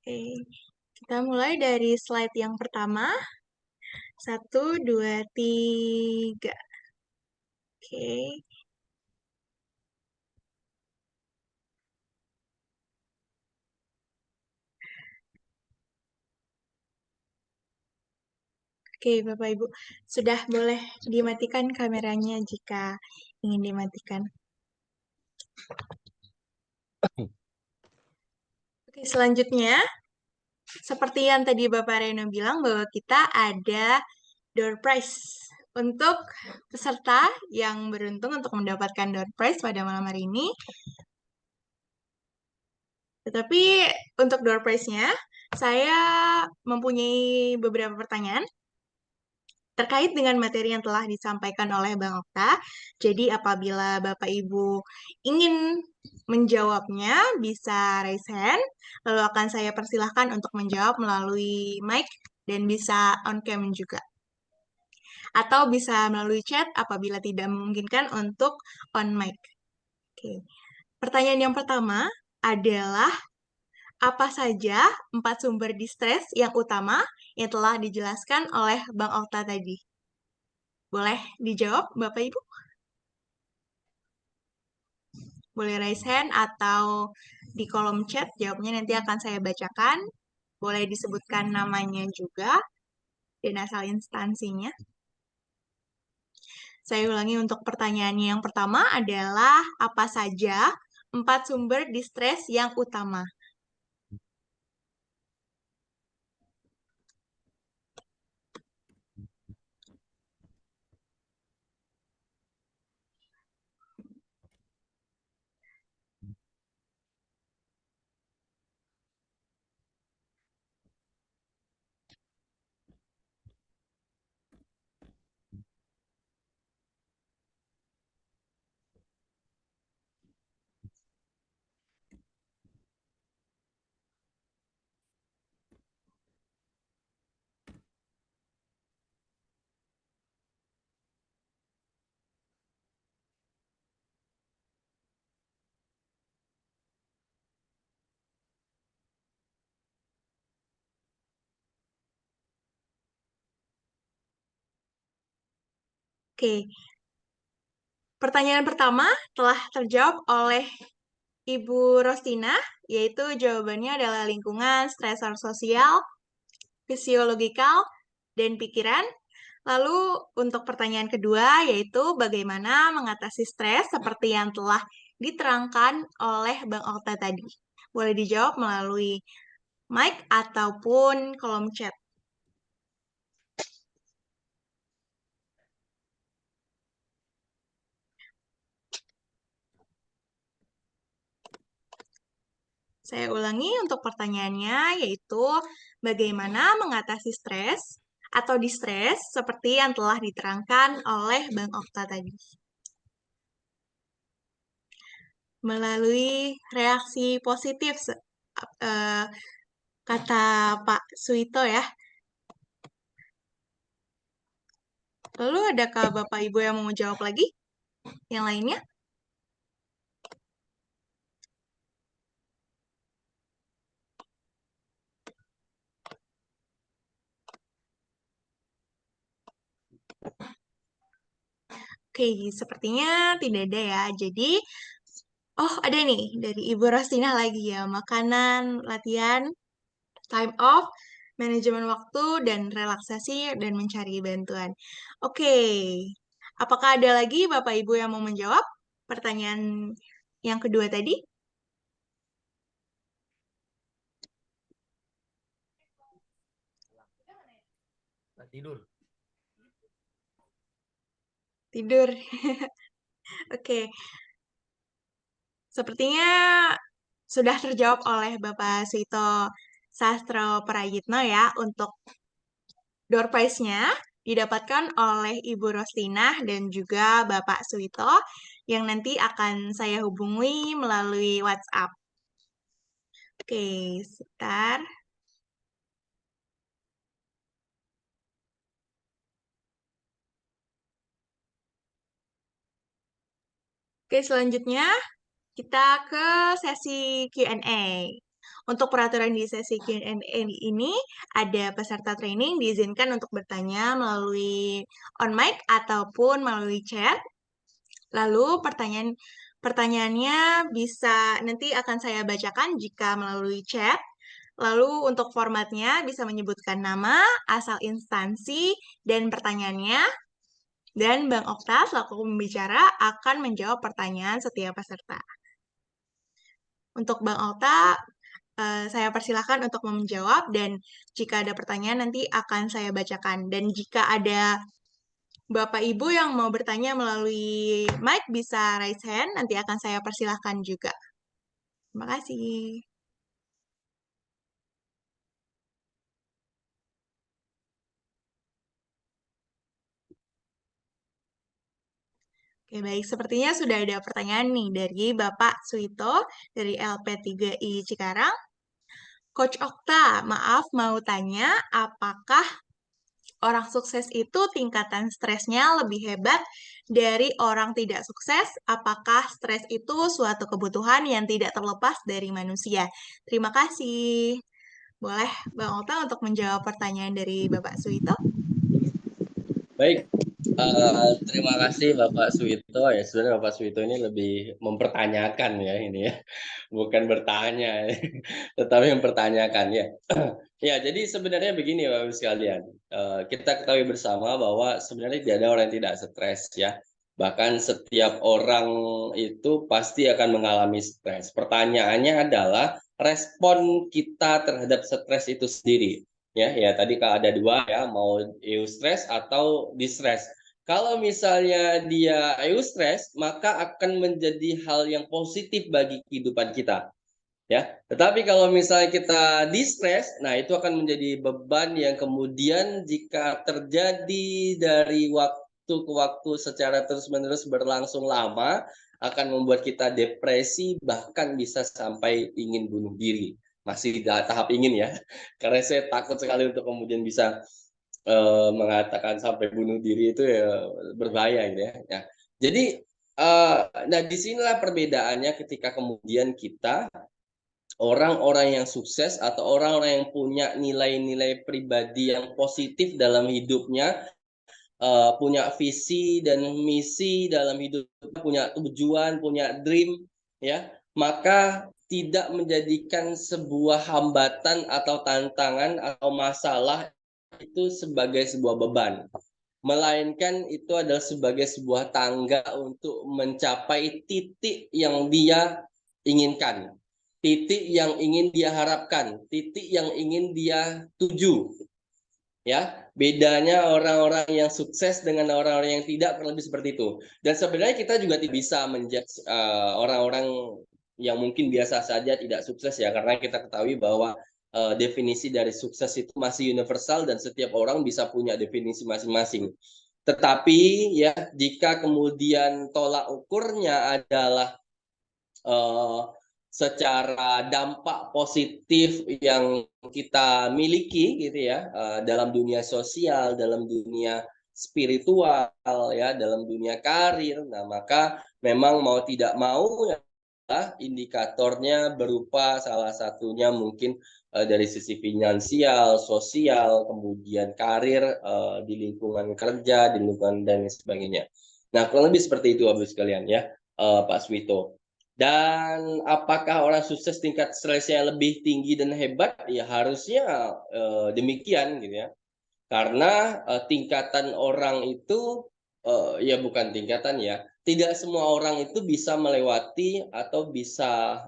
Oke, kita mulai dari slide yang pertama. 1, 2, 3. Oke, oke, Bapak Ibu, sudah boleh dimatikan kameranya jika ingin dimatikan. Oke, selanjutnya, seperti yang tadi Bapak Reno bilang bahwa kita ada door prize untuk peserta yang beruntung untuk mendapatkan door prize pada malam hari ini. Tetapi untuk door prize-nya, saya mempunyai beberapa pertanyaan terkait dengan materi yang telah disampaikan oleh Bang Okta. Jadi apabila Bapak Ibu ingin menjawabnya, bisa raise hand, lalu akan saya persilahkan untuk menjawab melalui mic dan bisa on cam juga. Atau bisa melalui chat apabila tidak memungkinkan untuk on mic. Oke. Pertanyaan yang pertama adalah apa saja 4 sumber distress yang utama yang telah dijelaskan oleh Bang Okta tadi? Boleh dijawab, Bapak Ibu? Boleh raise hand atau di kolom chat, jawabnya nanti akan saya bacakan. Boleh disebutkan namanya juga dan asal instansinya. Saya ulangi untuk pertanyaannya yang pertama adalah apa saja 4 sumber distress yang utama? Oke, pertanyaan pertama telah terjawab oleh Ibu Rostina, yaitu jawabannya adalah lingkungan, stresor sosial, fisiologikal, dan pikiran. Lalu untuk pertanyaan kedua, yaitu bagaimana mengatasi stres seperti yang telah diterangkan oleh Bang Okta tadi. Boleh dijawab melalui mic ataupun kolom chat. Saya ulangi untuk pertanyaannya, yaitu bagaimana mengatasi stres atau distres seperti yang telah diterangkan oleh Bang Okta tadi. Melalui reaksi positif, kata Pak Suito ya. Lalu adakah Bapak Ibu yang mau jawab lagi? Yang lainnya? Oke, sepertinya tidak ada ya. Jadi, oh ada nih dari Ibu Rostina lagi ya. Makanan, latihan, time off, manajemen waktu, dan relaksasi, dan mencari bantuan. Oke, apakah ada lagi Bapak Ibu yang mau menjawab pertanyaan yang kedua tadi? Tidur. Tidur. Oke, Sepertinya sudah terjawab oleh Bapak Suito Sastro Prayitno ya untuk door prize-nya didapatkan oleh Ibu Rostinah dan juga Bapak Suito yang nanti akan saya hubungi melalui WhatsApp. Oke, sebentar. Oke, selanjutnya kita ke sesi Q&A. Untuk peraturan di sesi Q&A ini, ada peserta training diizinkan untuk bertanya melalui on mic ataupun melalui chat. Lalu pertanyaannya bisa nanti akan saya bacakan jika melalui chat. Lalu untuk formatnya bisa menyebutkan nama, asal instansi, dan pertanyaannya. Dan Bang Okta selaku pembicara akan menjawab pertanyaan setiap peserta. Untuk Bang Okta, saya persilahkan untuk menjawab dan jika ada pertanyaan nanti akan saya bacakan. Dan jika ada Bapak Ibu yang mau bertanya melalui mic bisa raise hand, nanti akan saya persilahkan juga. Terima kasih. Oke, baik. Sepertinya sudah ada pertanyaan nih dari Bapak Suito dari LP3I Cikarang. Coach Okta, maaf mau tanya, apakah orang sukses itu tingkatan stresnya lebih hebat dari orang tidak sukses? Apakah stres itu suatu kebutuhan yang tidak terlepas dari manusia? Terima kasih. Boleh Bang Okta untuk menjawab pertanyaan dari Bapak Suito? Baik, terima kasih Bapak Suwito ya. Sebenarnya Bapak Suwito ini lebih mempertanyakan ya ini ya, bukan bertanya, tetapi mempertanyakan ya. Ya, jadi sebenarnya begini Bapak Ibu sekalian, kita ketahui bersama bahwa sebenarnya tidak ada orang yang tidak stres ya. Bahkan setiap orang itu pasti akan mengalami stres. Pertanyaannya adalah respon kita terhadap stres itu sendiri. Ya tadi kalau ada dua ya, mau eustress atau distress. Kalau misalnya dia eustress, maka akan menjadi hal yang positif bagi kehidupan kita. Ya, tetapi kalau misalnya kita distress, nah itu akan menjadi beban yang kemudian jika terjadi dari waktu ke waktu secara terus-menerus berlangsung lama, akan membuat kita depresi, bahkan bisa sampai ingin bunuh diri. Masih di tahap ingin ya, karena saya takut sekali untuk kemudian bisa mengatakan sampai bunuh diri itu ya berbahaya gitu ya. Ya. Jadi, nah disinilah perbedaannya ketika kemudian kita orang-orang yang sukses atau orang-orang yang punya nilai-nilai pribadi yang positif dalam hidupnya, punya visi dan misi dalam hidup, punya tujuan, punya dream, ya, maka tidak menjadikan sebuah hambatan atau tantangan atau masalah itu sebagai sebuah beban, melainkan itu adalah sebagai sebuah tangga untuk mencapai titik yang dia inginkan, titik yang ingin dia harapkan, titik yang ingin dia tuju. Ya, bedanya orang-orang yang sukses dengan orang-orang yang tidak kurang lebih seperti itu. Dan sebenarnya kita juga tidak bisa menjudge orang-orang yang mungkin biasa saja tidak sukses ya, karena kita ketahui bahwa definisi dari sukses itu masih universal dan setiap orang bisa punya definisi masing-masing. Tetapi ya, jika kemudian tolak ukurnya adalah secara dampak positif yang kita miliki gitu ya, dalam dunia sosial, dalam dunia spiritual ya, dalam dunia karir. Nah, maka memang mau tidak mau ya indikatornya berupa salah satunya mungkin dari sisi finansial, sosial, kemudian karir, di lingkungan kerja, di lingkungan dan sebagainya. Nah, kurang lebih seperti itu Bapak sekalian ya, Pak Swito. Dan apakah orang sukses tingkat stresnya lebih tinggi dan hebat? Ya harusnya demikian gitu ya. Karena tingkatan orang itu ya bukan tingkatan ya. Tidak semua orang itu bisa melewati atau bisa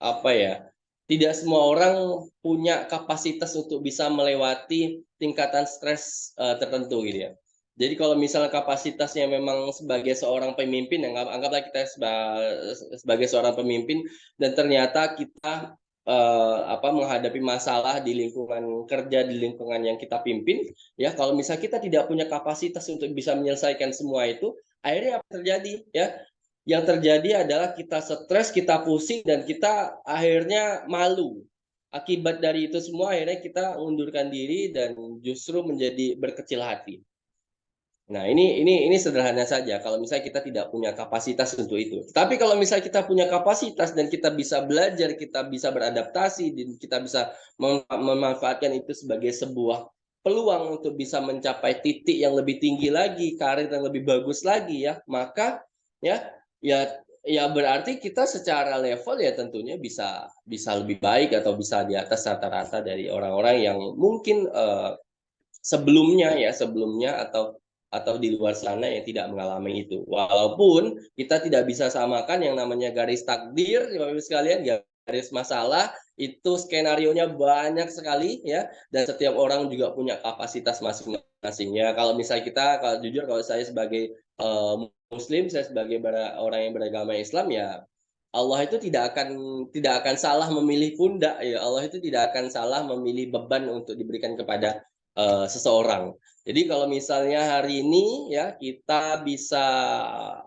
apa ya? Tidak semua orang punya kapasitas untuk bisa melewati tingkatan stres tertentu gitu ya. Jadi kalau misalnya kapasitasnya memang sebagai seorang pemimpin, anggaplah kita sebagai seorang pemimpin dan ternyata kita menghadapi masalah di lingkungan kerja, di lingkungan yang kita pimpin, ya kalau misalnya kita tidak punya kapasitas untuk bisa menyelesaikan semua itu, akhirnya apa terjadi? Ya, yang terjadi adalah kita stres, kita pusing, dan kita akhirnya malu. Akibat dari itu semua, akhirnya kita mengundurkan diri dan justru menjadi berkecil hati. Nah, ini sederhana saja kalau misalnya kita tidak punya kapasitas untuk itu. Tapi kalau misalnya kita punya kapasitas dan kita bisa belajar, kita bisa beradaptasi, dan kita bisa memanfaatkan itu sebagai sebuah peluang untuk bisa mencapai titik yang lebih tinggi lagi, karir yang lebih bagus lagi ya, maka ya ya ya berarti kita secara level ya tentunya bisa bisa lebih baik atau bisa di atas rata-rata dari orang-orang yang mungkin sebelumnya atau di luar sana yang tidak mengalami itu. Walaupun kita tidak bisa samakan yang namanya garis takdir, Bapak Ibu sekalian, garis masalah itu skenarionya banyak sekali ya, dan setiap orang juga punya kapasitas masing-masing ya. Kalau misalnya kita, kalau jujur, kalau saya sebagai Muslim, saya sebagai orang yang beragama Islam ya, Allah itu tidak akan salah memilih pundak ya. Allah itu tidak akan salah memilih beban untuk diberikan kepada seseorang. Jadi kalau misalnya hari ini ya kita bisa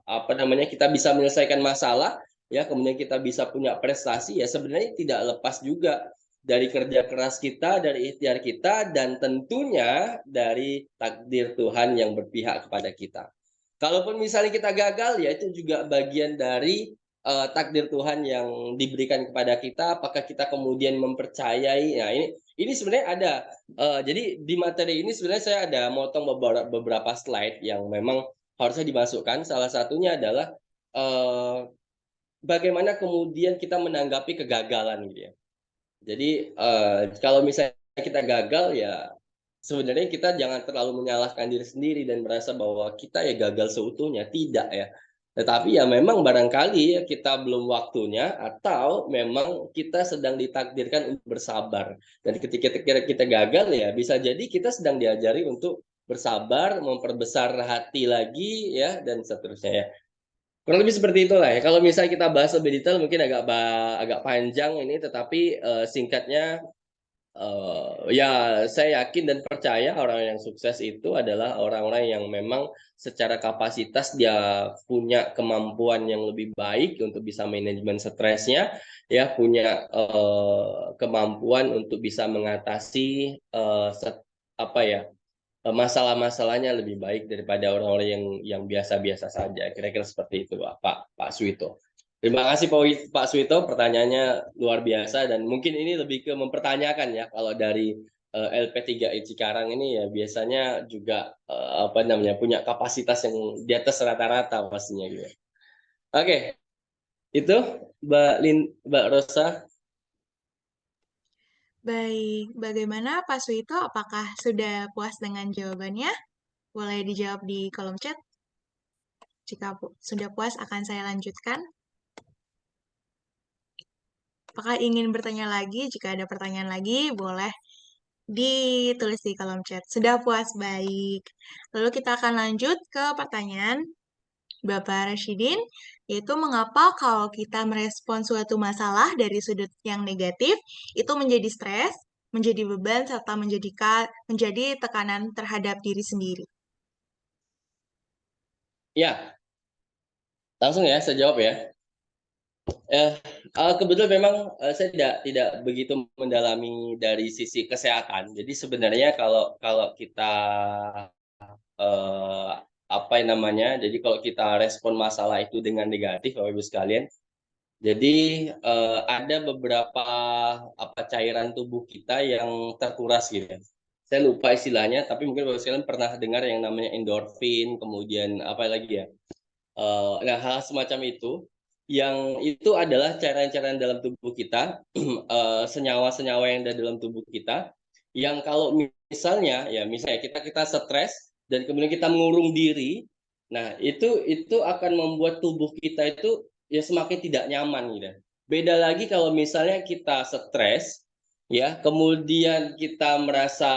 kita bisa menyelesaikan masalah ya, kemudian kita bisa punya prestasi ya, sebenarnya tidak lepas juga dari kerja keras kita, dari ikhtiar kita, dan tentunya dari takdir Tuhan yang berpihak kepada kita. Kalaupun misalnya kita gagal ya itu juga bagian dari takdir Tuhan yang diberikan kepada kita, apakah kita kemudian mempercayai. Nah, ini sebenarnya ada. Jadi di materi ini sebenarnya saya ada motong beberapa slide yang memang harusnya dimasukkan. Salah satunya adalah bagaimana kemudian kita menanggapi kegagalan gitu ya. Jadi kalau misalnya kita gagal ya sebenarnya kita jangan terlalu menyalahkan diri sendiri dan merasa bahwa kita ya gagal seutuhnya, tidak ya. Tetapi ya memang barangkali ya kita belum waktunya atau memang kita sedang ditakdirkan untuk bersabar. Dan ketika kita gagal ya bisa jadi kita sedang diajari untuk bersabar, memperbesar hati lagi ya, dan seterusnya ya. Kurang lebih seperti itulah ya. Kalau misalnya kita bahas lebih detail mungkin agak panjang ini, tetapi singkatnya ya saya yakin dan percaya orang yang sukses itu adalah orang-orang yang memang secara kapasitas dia punya kemampuan yang lebih baik untuk bisa manajemen stresnya, ya punya kemampuan untuk bisa mengatasi apa ya masalah-masalahnya lebih baik daripada orang-orang yang biasa-biasa saja. Kira-kira seperti itu, Pak Suito. Terima kasih Pak Suito, pertanyaannya luar biasa dan mungkin ini lebih ke mempertanyakan ya kalau dari LP3I Cikarang ini ya biasanya juga punya kapasitas yang di atas rata-rata pastinya gitu. Oke, itu Mbak Rosa. Baik, bagaimana Pak Suito? Apakah sudah puas dengan jawabannya? Boleh dijawab di kolom chat. Jika sudah puas, akan saya lanjutkan. Apakah ingin bertanya lagi? Jika ada pertanyaan lagi, boleh ditulis di kolom chat. Sudah puas, baik. Lalu kita akan lanjut ke pertanyaan Bapak Rashidin, yaitu mengapa kalau kita merespon suatu masalah dari sudut yang negatif, itu menjadi stres, menjadi beban, serta menjadi tekanan terhadap diri sendiri. Ya, langsung ya saya jawab ya. Kebetulan memang saya tidak begitu mendalami dari sisi kesehatan. Jadi sebenarnya kalau kalau kita eh, jadi kalau kita respon masalah itu dengan negatif, Bapak Ibu sekalian, jadi ada beberapa cairan tubuh kita yang terkuras gitu ya. Saya lupa istilahnya, tapi mungkin Bapak sekalian pernah dengar yang namanya endorfin, kemudian apa lagi ya? Nah, hal semacam yang itu adalah cairan-cairan dalam tubuh kita, senyawa-senyawa yang ada dalam tubuh kita, yang kalau misalnya kita stres dan kemudian kita mengurung diri, nah itu akan membuat tubuh kita itu ya semakin tidak nyaman gitu. Beda lagi kalau misalnya kita stres, ya kemudian kita merasa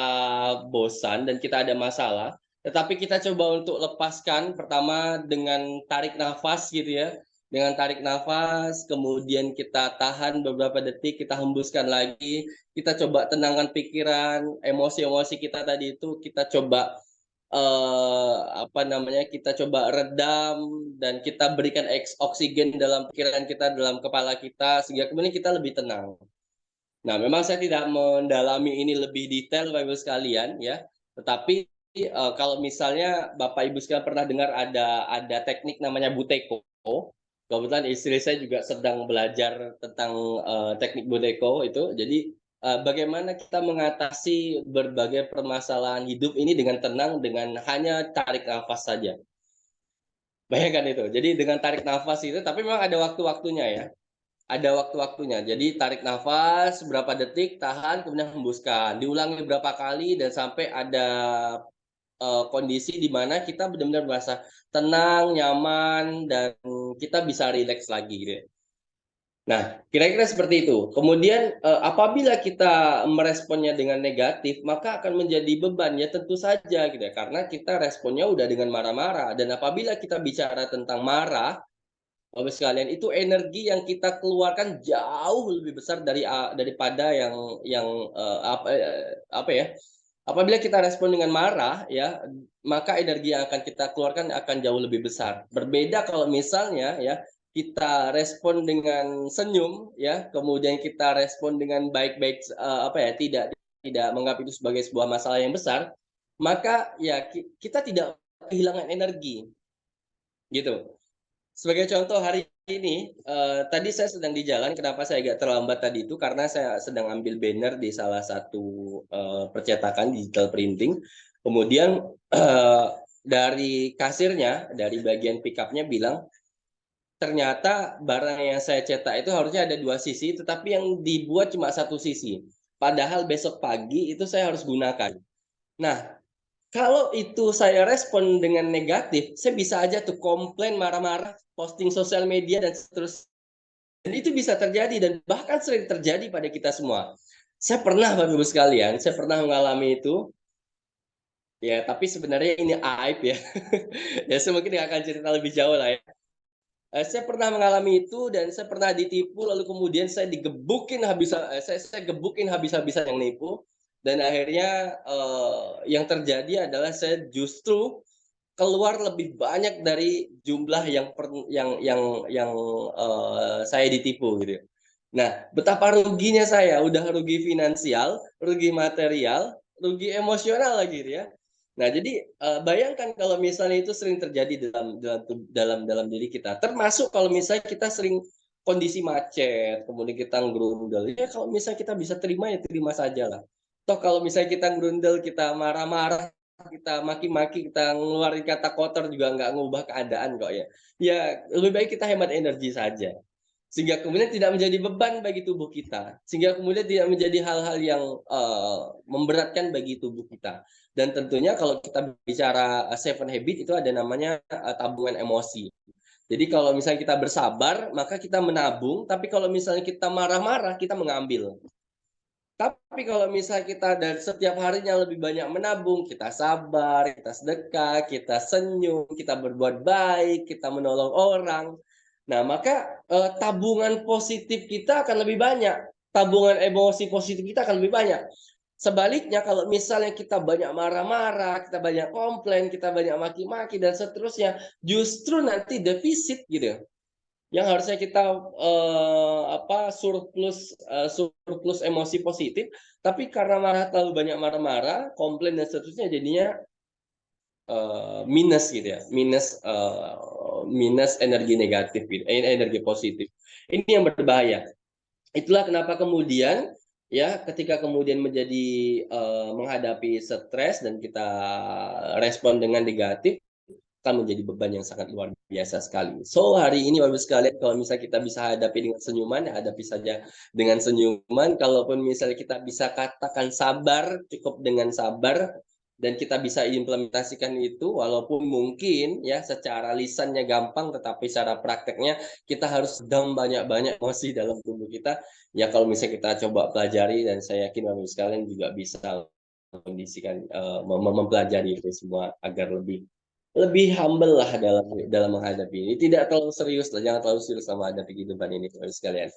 bosan dan kita ada masalah. Tetapi kita coba untuk lepaskan pertama dengan tarik nafas gitu ya. Dengan tarik nafas, kemudian kita tahan beberapa detik, kita hembuskan lagi, kita coba tenangkan pikiran, emosi-emosi kita tadi itu kita coba apa namanya, kita coba redam dan kita berikan oksigen dalam pikiran kita, dalam kepala kita, sehingga kemudian kita lebih tenang. Nah, memang saya tidak mendalami ini lebih detail Bapak Ibu sekalian ya, tetapi, kalau misalnya Bapak Ibu sekalian pernah dengar ada teknik namanya Buteyko, kebetulan istri saya juga sedang belajar tentang, teknik Buteyko itu. Jadi, bagaimana kita mengatasi berbagai permasalahan hidup ini dengan tenang, dengan hanya tarik nafas saja. Bayangkan itu, jadi dengan tarik nafas itu tapi memang ada waktu-waktunya ya. Ada waktu-waktunya. Jadi tarik nafas berapa detik, tahan, kemudian hembuskan. Diulangi berapa kali dan sampai ada, kondisi di mana kita benar-benar merasa tenang, nyaman, dan kita bisa rileks lagi gitu ya. Nah, kira-kira seperti itu. Kemudian, apabila kita meresponnya dengan negatif, maka akan menjadi beban, ya tentu saja gitu ya, karena kita responnya udah dengan marah-marah dan apabila kita bicara tentang marah, Bapak sekalian, itu energi yang kita keluarkan jauh lebih besar daripada yang, apa ya, apabila kita respon dengan marah ya, maka energi yang akan kita keluarkan akan jauh lebih besar. Berbeda kalau misalnya ya, kita respon dengan senyum ya, kemudian kita respon dengan baik-baik, apa ya, tidak tidak menganggap itu sebagai sebuah masalah yang besar, maka ya kita tidak kehilangan energi, gitu. Sebagai contoh hari ini, tadi saya sedang di jalan, kenapa saya agak terlambat tadi itu, karena saya sedang ambil banner di salah satu, percetakan digital printing. Kemudian, dari kasirnya, dari bagian pick-up-nya bilang, ternyata barang yang saya cetak itu harusnya ada 2 sisi, tetapi yang dibuat cuma satu sisi. Padahal besok pagi itu saya harus gunakan. Nah, kalau itu saya respon dengan negatif, saya bisa aja tuh komplain, marah-marah, posting sosial media dan seterusnya. Dan itu bisa terjadi dan bahkan sering terjadi pada kita semua. Saya pernah Bapak Ibu sekalian, saya pernah mengalami itu. Ya, tapi sebenarnya ini aib ya. Ya, saya mungkin nggak akan cerita lebih jauh lah ya. Saya pernah mengalami itu dan saya pernah ditipu lalu kemudian saya digebukin saya gebukin habis-habisan yang nipu dan akhirnya, yang terjadi adalah saya justru keluar lebih banyak dari jumlah yang saya ditipu gitu ya. Nah, betapa ruginya saya, udah rugi finansial, rugi material, rugi emosional lagi gitu ya. Nah, jadi, bayangkan kalau misalnya itu sering terjadi dalam diri kita, termasuk kalau misalnya kita sering kondisi macet, kemudian kita ngerundel, ya kalau misalnya kita bisa terima, ya terima sajalah. Toh kalau misalnya kita ngerundel, kita marah-marah, kita maki-maki, kita ngeluarin kata kotor juga nggak ngubah keadaan kok ya. Ya lebih baik kita hemat energi saja. Sehingga kemudian tidak menjadi beban bagi tubuh kita, sehingga kemudian tidak menjadi hal-hal yang, memberatkan bagi tubuh kita. Dan tentunya kalau kita bicara, seven habit itu ada namanya, tabungan emosi. Jadi kalau misalnya kita bersabar, maka kita menabung, tapi kalau misalnya kita marah-marah, kita mengambil. Tapi kalau misalnya kita dan setiap harinya lebih banyak menabung, kita sabar, kita sedekah, kita senyum, kita berbuat baik, kita menolong orang. Nah, maka, tabungan positif kita akan lebih banyak, tabungan emosi positif kita akan lebih banyak. Sebaliknya kalau misalnya kita banyak marah-marah, kita banyak komplain, kita banyak maki-maki dan seterusnya, justru nanti defisit gitu. Yang harusnya kita, surplus emosi positif, tapi karena terlalu banyak marah-marah, komplain dan seterusnya jadinya, minus gitu ya, minus energi negatif gitu, energi positif. Ini yang berbahaya. Itulah kenapa kemudian, ya ketika kemudian menghadapi stres dan kita respon dengan negatif, akan menjadi beban yang sangat luar biasa sekali. So, hari ini Bapak sekalian, kalau misalnya kita bisa hadapi dengan senyuman, ya hadapi saja dengan senyuman. Kalaupun misalnya kita bisa katakan sabar, cukup dengan sabar, dan kita bisa implementasikan itu, walaupun mungkin ya secara lisannya gampang, tetapi secara prakteknya kita harus sedang banyak-banyak emosi dalam tubuh kita. Ya kalau misalnya kita coba pelajari, dan saya yakin Bapak sekalian juga bisa mengkondisikan mempelajari itu semua agar lebih humble lah dalam menghadapi ini. Tidak terlalu serius lah, jangan terlalu serius sama hadapi kehidupan ini sekalian.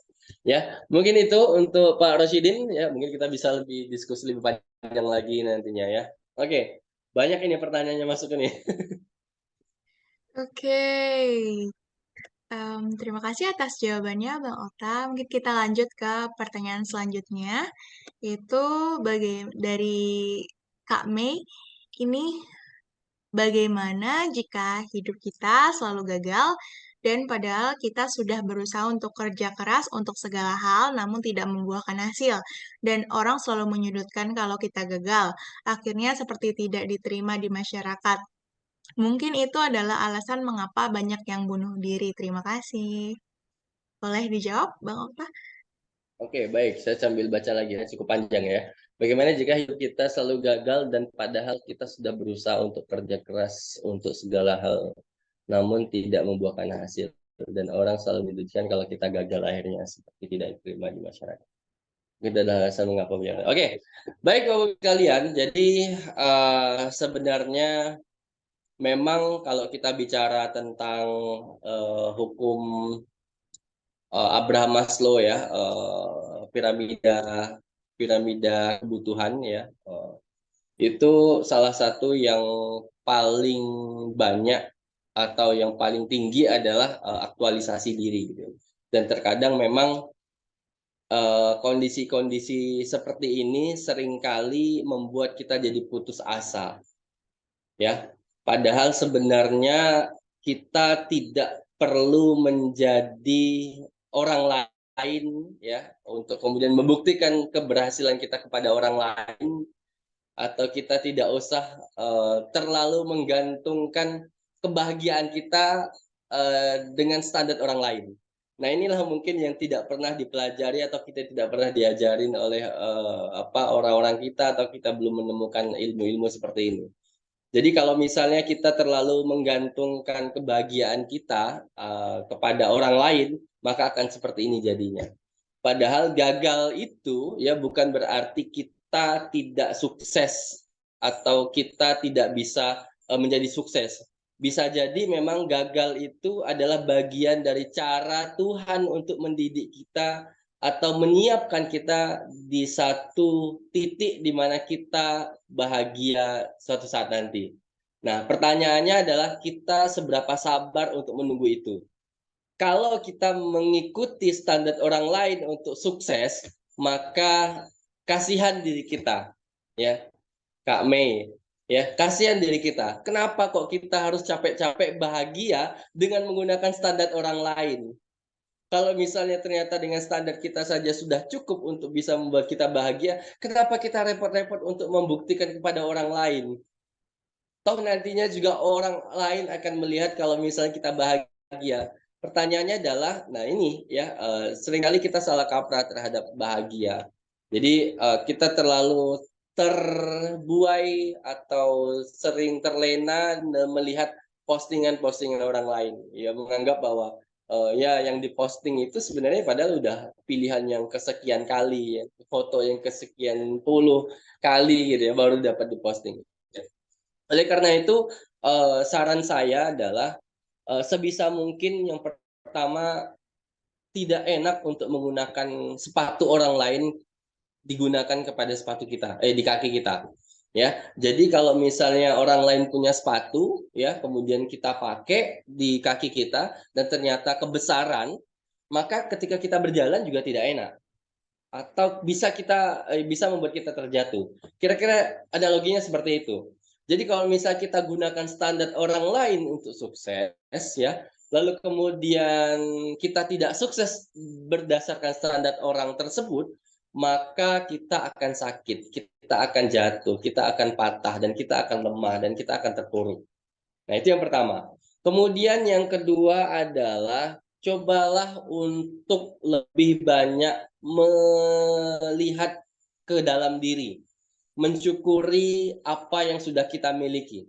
Ya, mungkin itu untuk Pak Rosyidin ya, mungkin kita bisa lebih diskusi lebih panjang lagi nantinya ya. Oke. Banyak ini pertanyaannya masuk nih. Oke, terima kasih atas jawabannya, Bang Ota. Mungkin kita lanjut ke pertanyaan selanjutnya, yaitu dari Kak Mei. Ini bagaimana jika hidup kita selalu gagal dan padahal kita sudah berusaha untuk kerja keras untuk segala hal namun tidak membuahkan hasil dan orang selalu menyudutkan kalau kita gagal. Akhirnya seperti tidak diterima di masyarakat. Mungkin itu adalah alasan mengapa banyak yang bunuh diri. Terima kasih. Boleh dijawab, Bang Okta? Oke, baik. Saya sambil baca lagi ya, cukup panjang ya. Bagaimana jika hidup kita selalu gagal dan padahal kita sudah berusaha untuk kerja keras untuk segala hal, namun tidak membuahkan hasil. Dan orang selalu menyudutkan kalau kita gagal akhirnya seperti tidak diterima di masyarakat. Itu adalah alasan mengapa banyak. Oke, baik Bapak kalian. Jadi sebenarnya memang kalau kita bicara tentang hukum Abraham Maslow ya, piramida piramida kebutuhan ya, itu salah satu yang paling banyak atau yang paling tinggi adalah aktualisasi diri gitu. Dan terkadang memang kondisi-kondisi seperti ini seringkali membuat kita jadi putus asa ya. Padahal sebenarnya kita tidak perlu menjadi orang lain ya untuk kemudian membuktikan keberhasilan kita kepada orang lain, atau kita tidak usah terlalu menggantungkan kebahagiaan kita dengan standar orang lain. Nah, inilah mungkin yang tidak pernah dipelajari atau kita tidak pernah diajarin oleh orang-orang kita, atau kita belum menemukan ilmu-ilmu seperti ini. Jadi kalau misalnya kita terlalu menggantungkan kebahagiaan kita kepada orang lain, maka akan seperti ini jadinya. Padahal gagal itu ya bukan berarti kita tidak sukses atau kita tidak bisa menjadi sukses. Bisa jadi memang gagal itu adalah bagian dari cara Tuhan untuk mendidik kita atau menyiapkan kita di satu titik di mana kita bahagia suatu saat nanti. Nah, pertanyaannya adalah kita seberapa sabar untuk menunggu itu. Kalau kita mengikuti standar orang lain untuk sukses, maka kasihan diri kita, ya, Kak Mei, ya, kasihan diri kita. Kenapa kok kita harus capek-capek bahagia dengan menggunakan standar orang lain? Kalau misalnya ternyata dengan standar kita saja sudah cukup untuk bisa membuat kita bahagia, kenapa kita repot-repot untuk membuktikan kepada orang lain? Toh nantinya juga orang lain akan melihat kalau misalnya kita bahagia. Pertanyaannya adalah, nah ini ya, seringkali kita salah kaprah terhadap bahagia. Jadi kita terlalu terbuai atau sering terlena melihat postingan-postingan orang lain. Ya menganggap bahwa ya yang diposting itu sebenarnya padahal udah pilihan yang kesekian kali, ya, foto yang kesekian puluh kali gitu ya baru dapat diposting. Oleh karena itu, saran saya adalah sebisa mungkin yang pertama tidak enak untuk menggunakan sepatu orang lain digunakan kepada sepatu kita, di kaki kita. Ya, jadi kalau misalnya orang lain punya sepatu, ya, kemudian kita pakai di kaki kita dan ternyata kebesaran, maka ketika kita berjalan juga tidak enak atau bisa membuat kita terjatuh. Kira-kira analoginya seperti itu. Jadi kalau misal kita gunakan standar orang lain untuk sukses ya, lalu kemudian kita tidak sukses berdasarkan standar orang tersebut, maka kita akan sakit, kita akan jatuh, kita akan patah, dan kita akan lemah, dan kita akan terpuruk. Nah, itu yang pertama. Kemudian yang kedua adalah cobalah untuk lebih banyak melihat ke dalam diri, mensyukuri apa yang sudah kita miliki.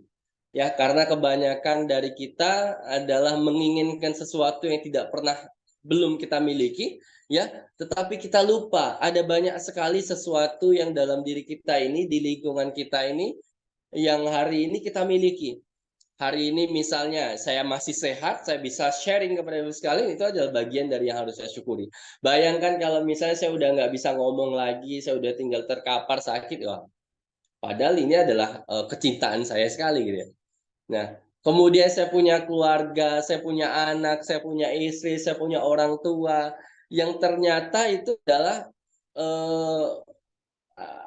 Ya, karena kebanyakan dari kita adalah menginginkan sesuatu yang tidak pernah belum kita miliki, ya, tetapi kita lupa ada banyak sekali sesuatu yang dalam diri kita ini, di lingkungan kita ini, yang hari ini kita miliki. Hari ini misalnya saya masih sehat, saya bisa sharing kepada ibu sekalian, itu adalah bagian dari yang harus saya syukuri. Bayangkan kalau misalnya saya udah nggak bisa ngomong lagi, saya udah tinggal terkapar sakit, wah, padahal ini adalah kecintaan saya sekali gitu ya. Nah, kemudian saya punya keluarga, saya punya anak, saya punya istri, saya punya orang tua, yang ternyata itu adalah eh,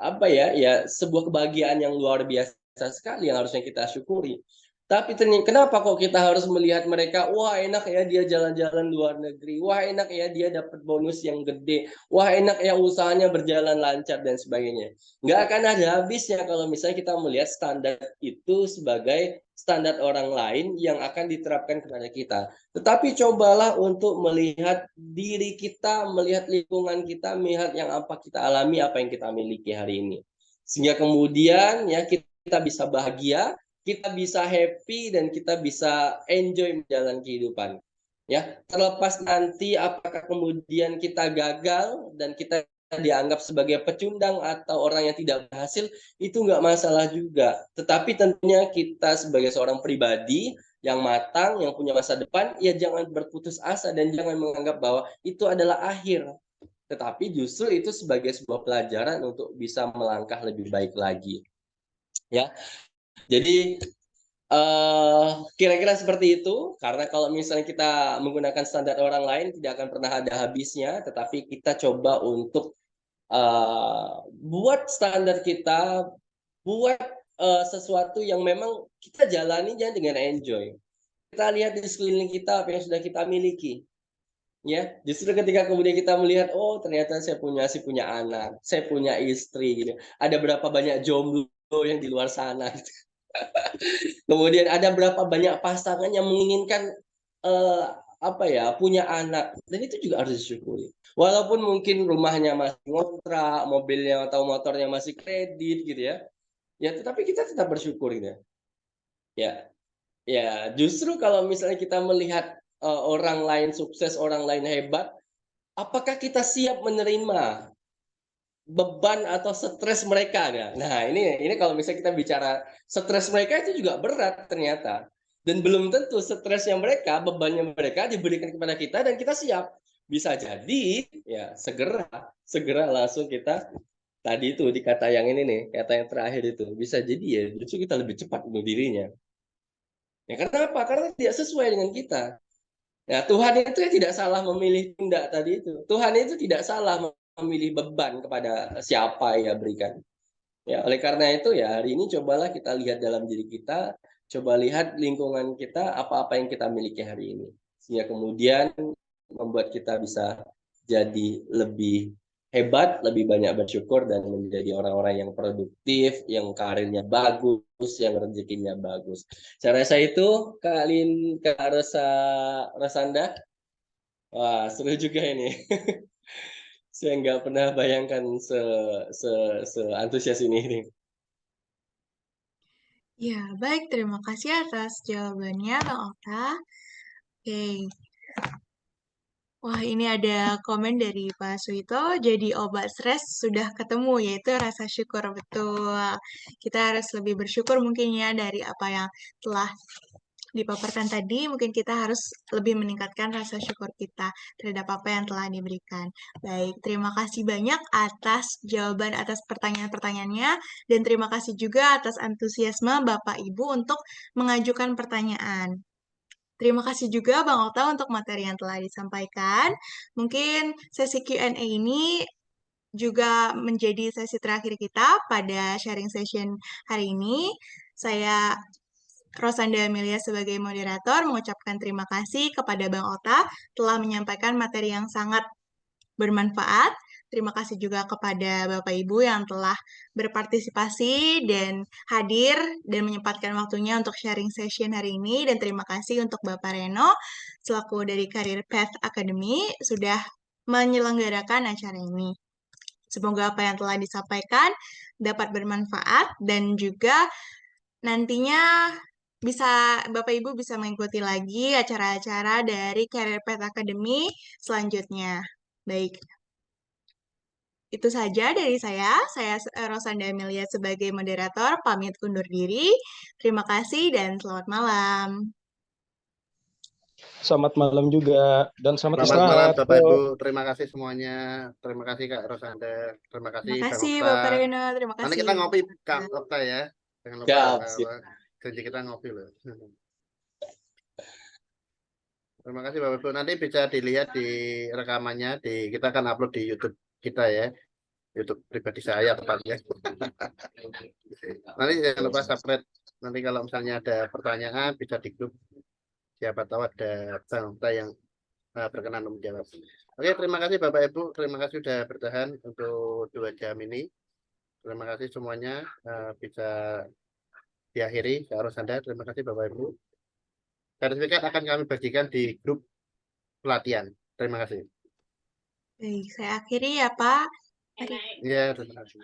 apa ya, ya sebuah kebahagiaan yang luar biasa sekali yang harusnya kita syukuri. Tapi ternyata kenapa kok kita harus melihat mereka, wah enak ya dia jalan-jalan luar negeri, wah enak ya dia dapat bonus yang gede, wah enak ya usahanya berjalan lancar dan sebagainya. Nggak akan ada habisnya kalau misalnya kita melihat standar itu sebagai standar orang lain yang akan diterapkan kepada kita. Tetapi cobalah untuk melihat diri kita, melihat lingkungan kita, melihat yang apa kita alami, apa yang kita miliki hari ini. Sehingga kemudian ya kita bisa bahagia, kita bisa happy, dan kita bisa enjoy menjalani kehidupan. Ya, terlepas nanti apakah kemudian kita gagal dan kita dianggap sebagai pecundang atau orang yang tidak berhasil, itu nggak masalah juga. Tetapi tentunya kita sebagai seorang pribadi yang matang, yang punya masa depan, ya jangan berputus asa dan jangan menganggap bahwa itu adalah akhir. Tetapi justru itu sebagai sebuah pelajaran untuk bisa melangkah lebih baik lagi. Ya, jadi kira-kira seperti itu, karena kalau misalnya kita menggunakan standar orang lain tidak akan pernah ada habisnya, tetapi kita coba untuk buat standar kita, buat sesuatu yang memang kita jalaninya dengan enjoy. Kita lihat di sekeliling kita apa yang sudah kita miliki. Ya, justru ketika kemudian kita melihat, oh ternyata saya punya anak, saya punya istri, gitu. Ada berapa banyak jomblo yang di luar sana. Gitu. Kemudian ada berapa banyak pasangan yang menginginkan eh, apa ya, punya anak, dan itu juga harus disyukuri. Walaupun mungkin rumahnya masih ngontrak, mobilnya atau motornya masih kredit gitu ya. Ya, tetapi kita tetap bersyukur gitu ya. Ya, ya justru kalau misalnya kita melihat orang lain sukses, orang lain hebat, apakah kita siap menerima beban atau stres mereka ya? Nah, ini kalau misalnya kita bicara stres mereka itu juga berat ternyata. Dan belum tentu stresnya mereka, bebannya mereka diberikan kepada kita dan kita siap. Bisa jadi ya segera langsung kita tadi itu di kata yang ini nih, kata yang terakhir itu bisa jadi ya justru kita lebih cepat bunuh dirinya. Ya kenapa? Karena tidak sesuai dengan kita. Nah, Tuhan itu ya tidak salah memilih tindak tadi itu. Tuhan itu tidak salah memilih beban kepada siapa ya berikan. Ya, oleh karena itu ya hari ini cobalah kita lihat dalam diri kita, coba lihat lingkungan kita, apa-apa yang kita miliki hari ini. Sehingga kemudian membuat kita bisa jadi lebih hebat, lebih banyak bersyukur dan menjadi orang-orang yang produktif, yang karirnya bagus, yang rezekinya bagus. Saya rasa itu Kak Lin, Kak Rosanda. Wah, seru juga ini. Saya nggak pernah bayangkan se, se antusias ini. Ya, baik. Terima kasih atas jawabannya, Bang Okta. Oke. Wah, ini ada komen dari Pak Suito. Jadi obat stres sudah ketemu, yaitu rasa syukur. Betul. Kita harus lebih bersyukur mungkin ya dari apa yang telah dipaparkan tadi. Mungkin kita harus lebih meningkatkan rasa syukur kita terhadap apa yang telah diberikan. Baik, terima kasih banyak atas jawaban atas pertanyaan-pertanyaannya. Dan terima kasih juga atas antusiasme Bapak Ibu untuk mengajukan pertanyaan. Terima kasih juga Bang Okta untuk materi yang telah disampaikan. Mungkin sesi Q&A ini juga menjadi sesi terakhir kita pada sharing session hari ini. Saya Rosanda Amelia sebagai moderator mengucapkan terima kasih kepada Bang Okta telah menyampaikan materi yang sangat bermanfaat. Terima kasih juga kepada Bapak Ibu yang telah berpartisipasi dan hadir dan menyempatkan waktunya untuk sharing session hari ini. Dan terima kasih untuk Bapak Reno selaku dari Career Path Academy sudah menyelenggarakan acara ini. Semoga apa yang telah disampaikan dapat bermanfaat dan juga nantinya Bapak Ibu bisa mengikuti lagi acara-acara dari Career Path Academy selanjutnya. Baik, itu saja dari saya. Saya Rosanda Amelia sebagai moderator, pamit undur diri. Terima kasih dan selamat malam. Selamat malam juga dan selamat Selamat istirahat. malam Bapak Ibu. Terima kasih semuanya. Terima kasih Kak Rosanda. Terima kasih Terima Bang kasih Okta. Bapak Reno, terima Nanti kasih. kita ngopi Kak Okta ya. Jangan lupa Siap, siap. janji kita ngopi loh. Terima kasih Bapak Ibu. Nanti bisa dilihat di rekamannya kita akan upload di YouTube kita ya. YouTube pribadi saya tepatnya. Nanti jangan lupa subscribe. Nanti kalau misalnya ada pertanyaan bisa di grup. Siapa tahu ada Bang Okta yang berkenan untuk menjawab. Oke, terima kasih Bapak Ibu. Terima kasih sudah bertahan untuk 2 jam ini. Terima kasih semuanya. Bisa diakhiri. Kak Rosanda, terima kasih Bapak Ibu. Sertifikat akan kami bagikan di grup pelatihan. Terima kasih. Baik, saya akhiri ya Pak. Mari. Ya, terima kasih.